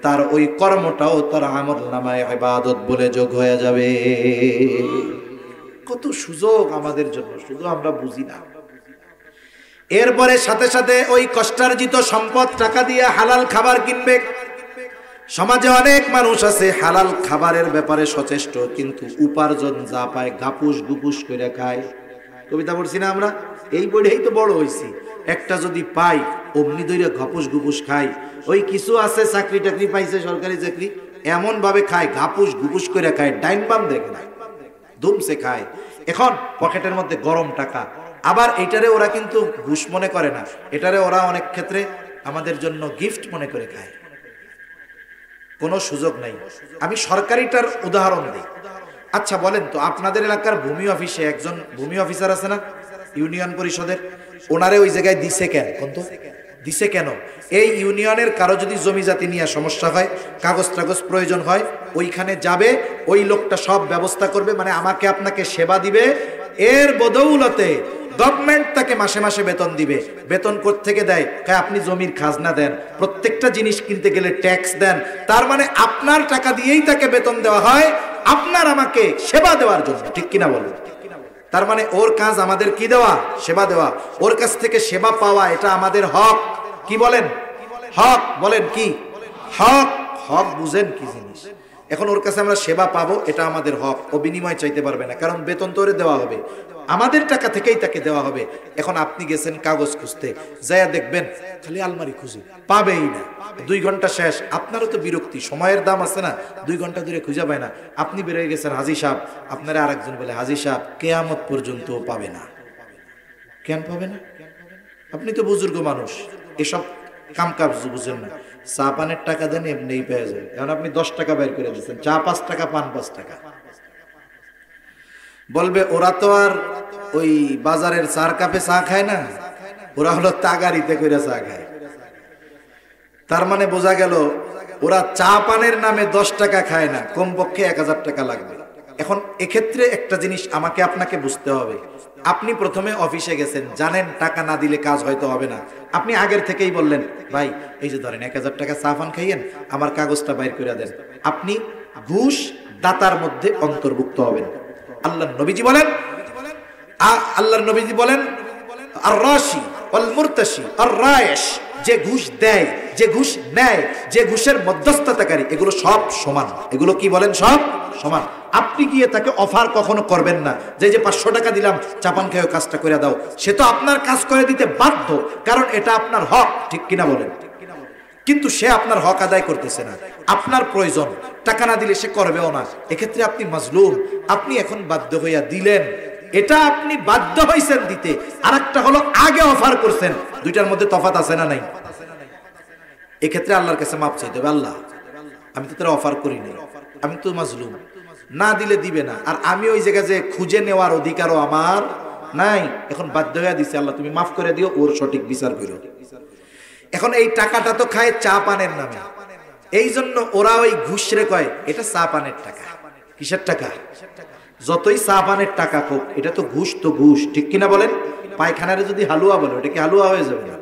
তার ওই কর্মটাও তার আমলনামায় ইবাদত বলে যোগ হয়ে যাবে। কত সুযোগ আমাদের জন্য, শুধু আমরা বুঝি না। এরপরে সাথে সাথে ওই কষ্টার্জিত সম্পদ টাকা দিয়ে হালাল খাবার কিনবে। সমাজে অনেক মানুষ আছে হালাল খাবারের ব্যাপারে সচেষ্ট, কিন্তু উপার্জন যা পায় গাপুস গুপুস করে খায়। কবিতা পড়ছি না আমরা, এই বইটাই তো বড় হয়েছি। একটা যদি পাই অমনি দইরে ঘপুস গুপুস খাই। ওই কিছু আছে চাকরি টাকরি পাইছে, সরকারি চাকরি, এমন ভাবে খায় ঘাপুস গুপুস করে খায়, ডাইন বাম দেখে না, ধুমসে খায়। এখন পকেটের মধ্যে গরম টাকা, আবার এটারে ওরা কিন্তু ঘুষ মনে করে না, এটারে ওরা অনেক ক্ষেত্রে আমাদের জন্য গিফট মনে করে খায়। কোনো সুযোগ নাই। আমি সরকারিটার উদাহরণ দিই। আচ্ছা বলেন তো, আপনাদের এলাকার ভূমি অফিসে একজন ভূমি অফিসার আছে না, ইউনিয়ন পরিষদের, ওনারে ওই জায়গায় দিছে কেন? কিন্তু দিছে কেন? এই ইউনিয়নের কারো যদি জমি জাতি নিয়ে সমস্যা হয়, কাগজ টাগজ প্রয়োজন হয়, ওইখানে যাবে, ওই লোকটা সব ব্যবস্থা করবে, মানে আমাকে আপনাকে সেবা দিবে। এর বদৌলতে গভর্নমেন্ট তাকে মাসে মাসে বেতন দিবে। বেতন কোত্থেকে দেয়? আপনি জমির খাজনা দেন, প্রত্যেকটা জিনিস কিনতে গেলে ট্যাক্স দেন, তার মানে আপনার টাকা দিয়েই তাকে বেতন দেওয়া হয় আপনার আমাকে সেবা দেওয়ার জন্য, ঠিক কিনা বলুন? তার মানে ওর কাজ আমাদের কি দেওয়া? সেবা দেওয়া। ওর কাছ থেকে সেবা পাওয়া, এটা আমাদের হক। কি বলেন? হক। বলেন কি হক? হক বুঝেন কি জিনিস? এখন ওর কাছে আমরা সেবা পাবো, এটা আমাদের হক। ও বিনিময় চাইতে পারবে না, কারণ বেতন তো ওরে দেওয়া হবে, আমাদের টাকা থেকেই তাকে দেওয়া হবে। এখন আপনি গেছেন কাগজ খুঁজতে, যাইয়া দেখবেন খালি আলমারি খুঁজি, পাবেই না। 2 ঘন্টা শেষ, আপনারও তো বিরক্তি, সময়ের দাম আছে না, 2 ঘন্টা ধরে খুঁজে পায় না। আপনি বেরোয় গেছেন হাজী সাহেব, আপনারা আরেকজন বলে হাজী সাহেব কেয়ামত পর্যন্ত পাবে না। কেন পাবে না? আপনি তো বুজুর্গ মানুষ, এসব কাম কাজ বুঝেন না। চা পানের টাকা দেন, এমনিই পেয়ে যাবে। এখন আপনি 10 টাকা বের করে দিচ্ছেন, চা 5 টাকা, পান 5 টাকা। বলবে ওরা তো আর ওই বাজারের 4 কাপে চা খায় না, ওরা হলো তাগারিতে করে চা খায়। তার মানে বোঝা গেল ওরা চা পানের নামে 10 টাকা খায় না, কমপক্ষে 1000 টাকা লাগবে। এখন এক্ষেত্রে একটা জিনিস আমাকে আপনাকে বুঝতে হবে। আপনি প্রথমে অফিসে গেছেন, জানেন টাকা না দিলে কাজ হয়তো হবে না, আপনি আগের থেকেই বললেন ভাই এই যে ধরেন 1000 টাকা চা পান খাইয়েন, আমার কাগজটা বাইর করে দেন। আপনি ঘুষ দাতার মধ্যে অন্তর্ভুক্ত হবেন। আল্লাহর নবীজি বলেন আর রাশি ওয়াল মুরতাশি আর রায়েশ, যে ঘুষ দেয়, যে ঘুষ নেয়, যে ঘুষের মধ্যস্থতাকারী, এগুলো সব সমান। এগুলো কি বলেন? সব সমান। আপনি গিয়ে তাকে অফার কখনো করবেন না যে 500 টাকা দিলাম, চাপান খেয়ে কাজটা করে দাও। সে তো আপনার কাজ করে দিতে বাধ্য, কারণ এটা আপনার হক, ঠিক কিনা বলেন? কিন্তু সে আপনার হক আদায় করতেছে না, আপনার প্রয়োজন, টাকা না দিলে সে করবেও না। এক্ষেত্রে আপনি মাজলুম, আপনি এখন বাধ্য হইয়া দিলেন। এটা আপনি বাধ্য হইছেন দিতে, আর একটা হলো আগে অফার করছেন, দুইটার মধ্যে তফাৎ আছে না নাই? এক্ষেত্রে আল্লাহর কাছে মাপ চাইতে হবে, আল্লাহ আমি তো তারা অফার করি নাই, আমি তো মাজলুম, না দিলে দিবে না, আর আমি ওই জায়গায় যে খুঁজে নেওয়ার অধিকারও আমার নাই। এখন বাধ্য হইয়া দিছে, আল্লাহ তুমি মাফ করে দিও, ওর সঠিক বিচার করো। এখন এই টাকাটা তো খায় চা পানের নামে, এই জন্য ওরা ওই ঘুষ রে কয় এটা চা পানের টাকা। কিসের টাকা? যতই চা পানের টাকা হোক, এটা তো ঘুষ, তো ঘুষ, ঠিক কিনা বলেন? পায়খানারে যদি হালুয়া বলে, ওটা কি হালুয়া হয়ে যাবে না?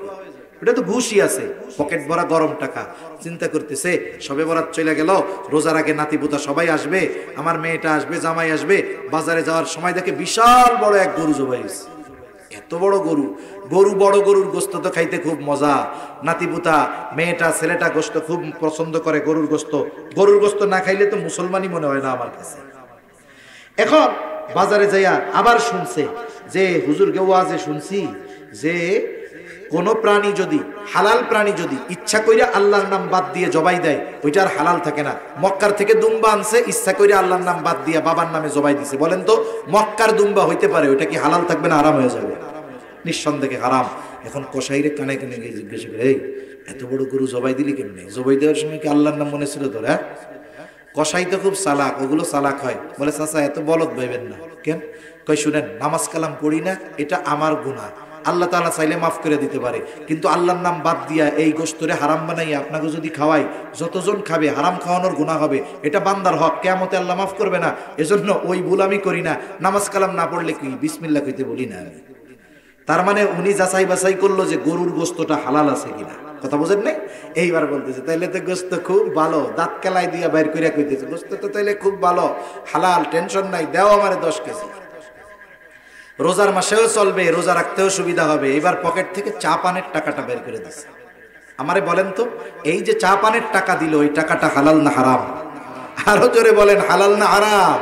এটা তো ঘুষই আছে। পকেট ভরা গরম টাকা, চিন্তা করতেছে সবে বরাত চলে গেল, রোজার আগে নাতিপুতা সবাই আসবে, আমার মেয়েটা আসবে, জামাই আসবে, বাজারে যাওয়ার সময় দেখে বিশাল বড় এক গরু জবাই হয়েছে। এত বড় গরু, বড় গরুর গোস্ত তো খাইতে খুব মজা, নাতিপুতা মেয়েটা ছেলেটা গোস্ত খুব পছন্দ করে, গরুর গোস্ত না খাইলে তো মুসলমানই মনে হয় না আমার কাছে। এখন বাজারে যাইয়া আবার শুনছে যে হুজুরকে ওয়াজে শুনছি যে কোন প্রাণী যদি, হালাল প্রাণী যদি ইচ্ছা কইরা আল্লাহর নাম বাদ দিয়ে জবাই দেয়, ওইটা আর হালাল থাকে না। মক্কার থেকে দুম্বা আনছে, ইচ্ছা কইরা আল্লাহর নাম বাদ দিয়া বাবার নামে জবাই দিছে, বলেন তো মক্কার দুম্বা হইতে পারে, ওইটা কি হালাল থাকবে না হারাম হয়ে যাবে? নিঃসন্দেহে হারাম। এখন কসাইরে কানে কানে গিয়ে জিজ্ঞেস করে, এই এত বড় গরু জবাই দিলি কেমনে? জবাই দেওয়ার সময় কি আল্লাহর নাম মনে ছিল তোর? হ্যাঁ, কসাই তো খুব চালাক, ওগুলো চালাক হয়। বলে চাচা এত বলদ ভাইবেন না। কেন? কই শুনেন, নামাজ কালাম পড়ি না, এটা আমার গুনাহ, আল্লাহ তাআলা চাইলে মাফ করে দিতে পারে, কিন্তু আল্লাহর নাম বাদ দিয়া এই গোশতরে হারাম বানাইয়া আপনাকে যদি খাওয়াই, যতজন খাবে হারাম খাওয়ানোর গুনাহ হবে, এটা বান্দার হক, কিয়ামতে আল্লাহ মাফ করবে না। এজন্য ওই ভুল আমি করি না। নামাজ কালাম না পড়লে কি বিসমিল্লাহ কইতে বলি না আমি। তার মানে উনি যাচাই বাছাই করলো যে গরুর গোস্তটা হালাল আছে কিনা, কথা বোঝেন নাই? এইবার বলতেছে তাইলে তো গোস্ত খুব ভালো, দাঁত কেলাই দিয়া বাইর করিয়া কইতেছে গোস্ত তো তাইলে খুব ভালো, হালাল, টেনশন নাই, দেও আমারে 10 কেজি, রোজার মাসেও চলবে, রোজা রাখতেও সুবিধা হবে। এবার পকেট থেকে চা পানের টাকাটা বের করে দিচ্ছে। আমারে বলেন তো, এই যে চা পানের টাকা দিল, ওই টাকাটা হালাল না হারাম? আরো জোরে বলেন, হালাল না হারাম?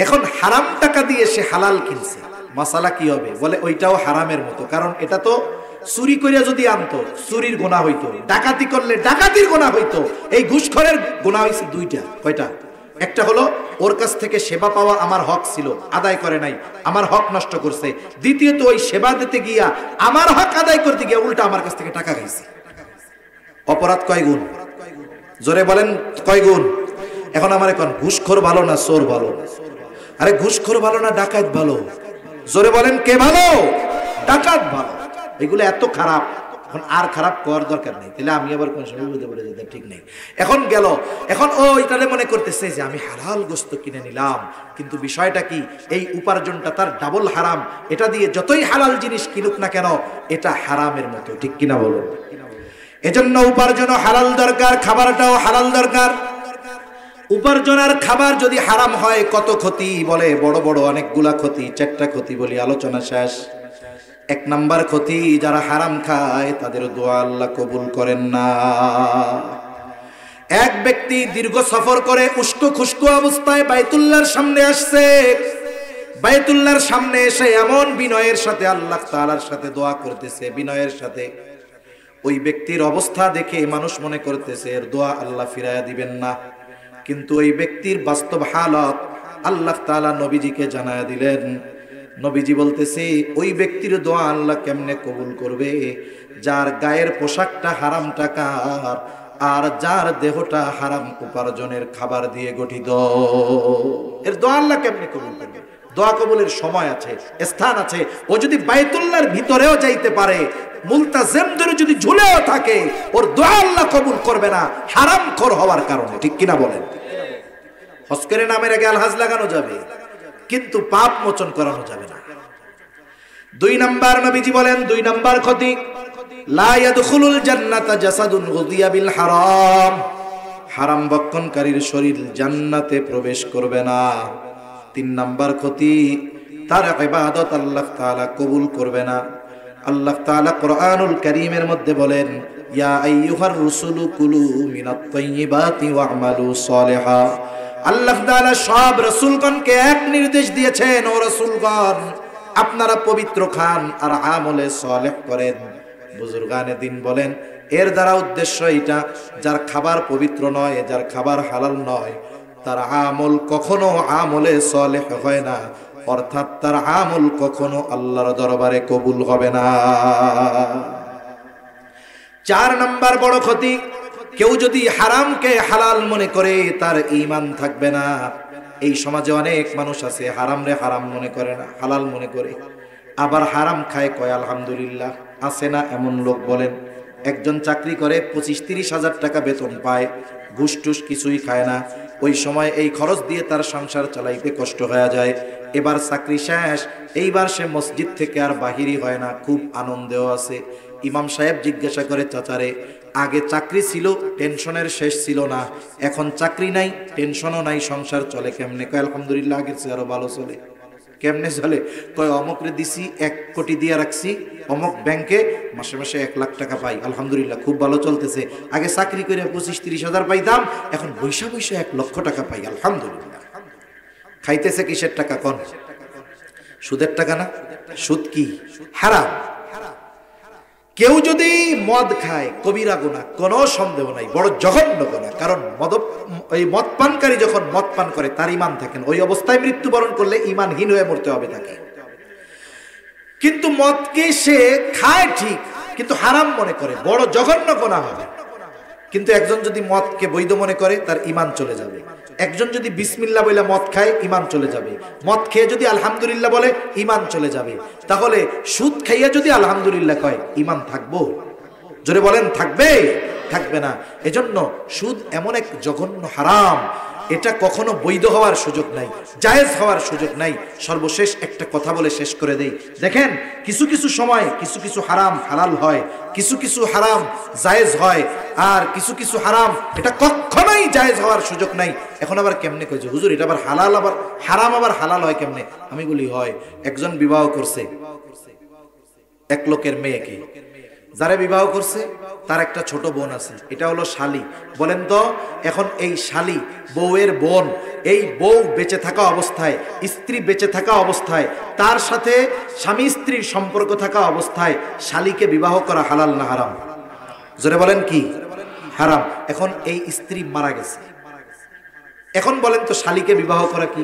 এখন হারাম টাকা দিয়ে সে হালাল কিনছে, মাসালা কি হবে? বলে ওইটাও হারামের মতো, কারণ এটা তো চুরি করিয়া যদি আনতো চুরির গুনাহ হইতো, ডাকাতি করলে ডাকাতির গুনাহ হইতো। এই ঘুষখোরের গুনাহ হইছে দুইটা। কয়টা? একটা হলো ওর কাছ থেকে সেবা পাওয়া আমার হক ছিল, আদায় করে নাই, আমার হক নষ্ট করছে। দ্বিতীয়ত ওই সেবা দিতে গিয়া আমার হক আদায় করতে গিয়া উল্টা আমার কাছ থেকে টাকা খাইছে। অপরাধ কয় গুণ? জোরে বলেন কয় গুণ? এখন আমার এখন ঘুষখোর ভালো না চোর ভালো? আরে ঘুষখোর ভালো না ডাকাত ভালো? জোরে বলেন কে ভালো? ডাকাত ভালো। এগুলো এত খারাপ, এখন আর খারাপ করার দরকার নেই, তাহলে আমি আবার কোন সময় বুঝতে পারে যেতে ঠিক নেই। এখন গেল, এখন ও এটারে মনে করতেছে যে আমি হালাল গোস্ত কিনে নিলাম, কিন্তু বিষয়টা কি, এই উপার্জনটা তার ডাবল হারাম। এটা দিয়ে যতই হালাল জিনিস কিনুক না কেন, এটা হারামের মতো, ঠিক কিনা বলুন? এজন্য উপার্জনও হালাল দরকার, খাবারটাও হালাল দরকার। উপার্জন আর খাবার যদি হারাম হয় কত ক্ষতি, বলে বড় বড় অনেকগুলা ক্ষতি। 4টা ক্ষতি বলি, আলোচনা শেষ। 1 নাম্বার ক্ষতি, যারা হারাম খায় তাদের দোয়া আল্লাহ কবুল করেন না। এক ব্যক্তি দীর্ঘ সফর করে উস্কো খুস্কো অবস্থায় বাইতুল্লাহর সামনে আসছে। বাইতুল্লাহর সামনে এসে এমন বিনয়ের সাথে আল্লাহ তাআলার সাথে দোয়া করতেছে, বিনয়ের সাথে। ওই ব্যক্তির অবস্থা দেখে মানুষ মনে করতেছে এর দোয়া আল্লাহ ফিরাইয়া দিবেন না, কিন্তু ওই ব্যক্তির বাস্তব হালত আল্লাহ তাআলা নবীজিকে জানায়া দিলেন। নবীজি বলতেছে ওই ব্যক্তির দোয়া আল্লাহ কেমনে কবুল করবে? যার গায়ের পোশাকটা হারাম টাকার, আর যার দেহটা হারাম উপার্জনের খাবার দিয়ে গঠিত, এর দোয়া আল্লাহ কেমনে কবুল করবে? দোয়া কবুলের সময় আছে, স্থান আছে। ও যদি বাইতুল্লাহর ভিতরেও যাইতে পারে, মুলতাজিম ধরে যদি ঝুলেও থাকে, ওর দোয়া আল্লাহ কবুল করবে না, হারামখোর হওয়ার কারণে, ঠিক কিনা বলেন? হজ করে নামের আগে আলহাজ লাগানো যাবে, কিন্তু পাপ মোচন করানো যাবে না। 2 নাম্বার নবীজি বলেন, 2 নাম্বার ক্ষতি, লা ইয়াদখুলুল জান্নাতা জাসাদুন গুযিয়া বিল হারাম। হারাম ভক্ষণকারীর শরীর জান্নাতে প্রবেশ করবে না। 3 নাম্বার ক্ষতি, তার ইবাদত আল্লাহ তাআলা কবুল করবে না। আল্লাহ তাআলা কোরআনুল কারীমের মধ্যে বলেন, ইয়া আইয়ুহার রুসুলু কুলু মিনাত তাইয়্যিবাতি ওয়া'মালু সালিহা। আল্লাহ তাআলা সব রাসূলগণকে এক নির্দেশ দিয়েছেন, ও রাসূলগণ আপনারা পবিত্র খান আর আমলে সালেহ করেন। বুজুর্গানে দিন বলেন, এর দ্বারা উদ্দেশ্য এটা, যার খাবার পবিত্র নয়, যার খাবার হালাল নয়, তার আমল কখনো আমলে সালেহ হয় না, অর্থাৎ তার আমল কখনো আল্লাহর দরবারে কবুল হবে না। 4 নাম্বার বড় ক্ষতি, কেউ যদি হারামকে হালাল মনে করে তার ঈমান থাকবে না। এই সমাজে অনেক মানুষ আছে হারাম রে হারাম মনে করে না, হালাল মনে করে, আবার হারাম খায়, কয় আলহামদুলিল্লাহ। আছে না এমন লোক? বলেন, একজন চাকরি করে 25-30 হাজার টাকা বেতন পায়, ঘুষ টুস কিছুই খায় না, ওই সময় এই খরচ দিয়ে তার সংসার চালাইতে কষ্ট হয়ে যায়। এবার চাকরি শেষ, এইবার সে মসজিদ থেকে আর বাহিরই হয় না, খুব আনন্দেও আছে। ইমাম সাহেব জিজ্ঞাসা করে, চাচারে আগে চাকরি ছিল, টেনশনের শেষ ছিল না, এখন চাকরি নাই, টেনশনও নাই, সংসার চলে কেমনে? কয় আলহামদুলিল্লাহ, আগের চেয়ে আরো ভালো চলে। কেমনে চলে? কয় অমুকরে দিছি 1 কোটি দিয়ে রাখছি অমুক ব্যাংকে, মাসে মাসে 1 লাখ টাকা পাই, আলহামদুলিল্লাহ খুব ভালো চলতেছে। আগে চাকরি করে 25-30 হাজার পাইতাম, এখন বৈশা 1 লক্ষ টাকা পাই, আলহামদুলিল্লাহ। খাইতেছে কিসের টাকা? কোন সুদের টাকা না? সুদ কি? হারাম। কেউ যদি মদ খায়, কবিরা গুনাহ, কোনো সন্দেহ নাই, বড় জঘন্য গুনাহ। কারণ মদ পানকারী যখন মদ পান করে তার ঈমান থাকে না, ওই অবস্থায় মৃত্যুবরণ করলে ঈমানহীন হয়ে মরতে হবে তাকে। কিন্তু মদকে সে খায় ঠিক, কিন্তু হারাম মনে করে, বড় জঘন্য গুনাহ হবে। কিন্তু একজন যদি মদকে বৈধ মনে করে, তার ঈমান চলে যাবে। একজন যদি বিসমিল্লাহ বলে মদ খায়, ঈমান চলে যাবে। মদ খেয়ে যদি আলহামদুলিল্লাহ বলে, ঈমান চলে যাবে। তাহলে সুদ খাইয়া যদি আলহামদুলিল্লাহ কয়, ঈমান থাকবো? জোরে বলেন, থাকবে? থাকবে না। এজন্য সুদ এমন এক জঘন্য হারাম, এটা কখনো বৈধ হওয়ার সুযোগ নাই, জায়েজ হওয়ার সুযোগ নাই। সর্বশেষ একটা কথা বলে শেষ করে দেই। দেখেন, কিছু কিছু সময় কিছু কিছু হারাম হালাল হয়, কিছু কিছু হারাম জায়েজ হয়, আর কিছু কিছু হারাম এটা কখনোই জায়েজ হওয়ার সুযোগ নাই। এখন আবার কেমনে কইছে হুজুর এটা আবার হালাল, আবার হারাম আবার হালাল হয় কেমনে? আমি বলি হয়, একজন বিবাহ করছে এক লোকের মেয়েকে, যারা বিবাহ করছে তার একটা ছোট বোন আছে, এটা হলো শালি। বলেন তো এখন এই শালি বউয়ের বোন, এই বউ বেঁচে থাকা অবস্থায়, স্ত্রী বেঁচে থাকা অবস্থায়, তার সাথে স্বামী স্ত্রীর সম্পর্ক থাকা অবস্থায় শালিকে বিবাহ করা হালাল না হারাম? জোরে বলেন কি? হারাম। এখন এই স্ত্রী মারা গেছে, এখন বলেন তো শালিকে বিবাহ করা কি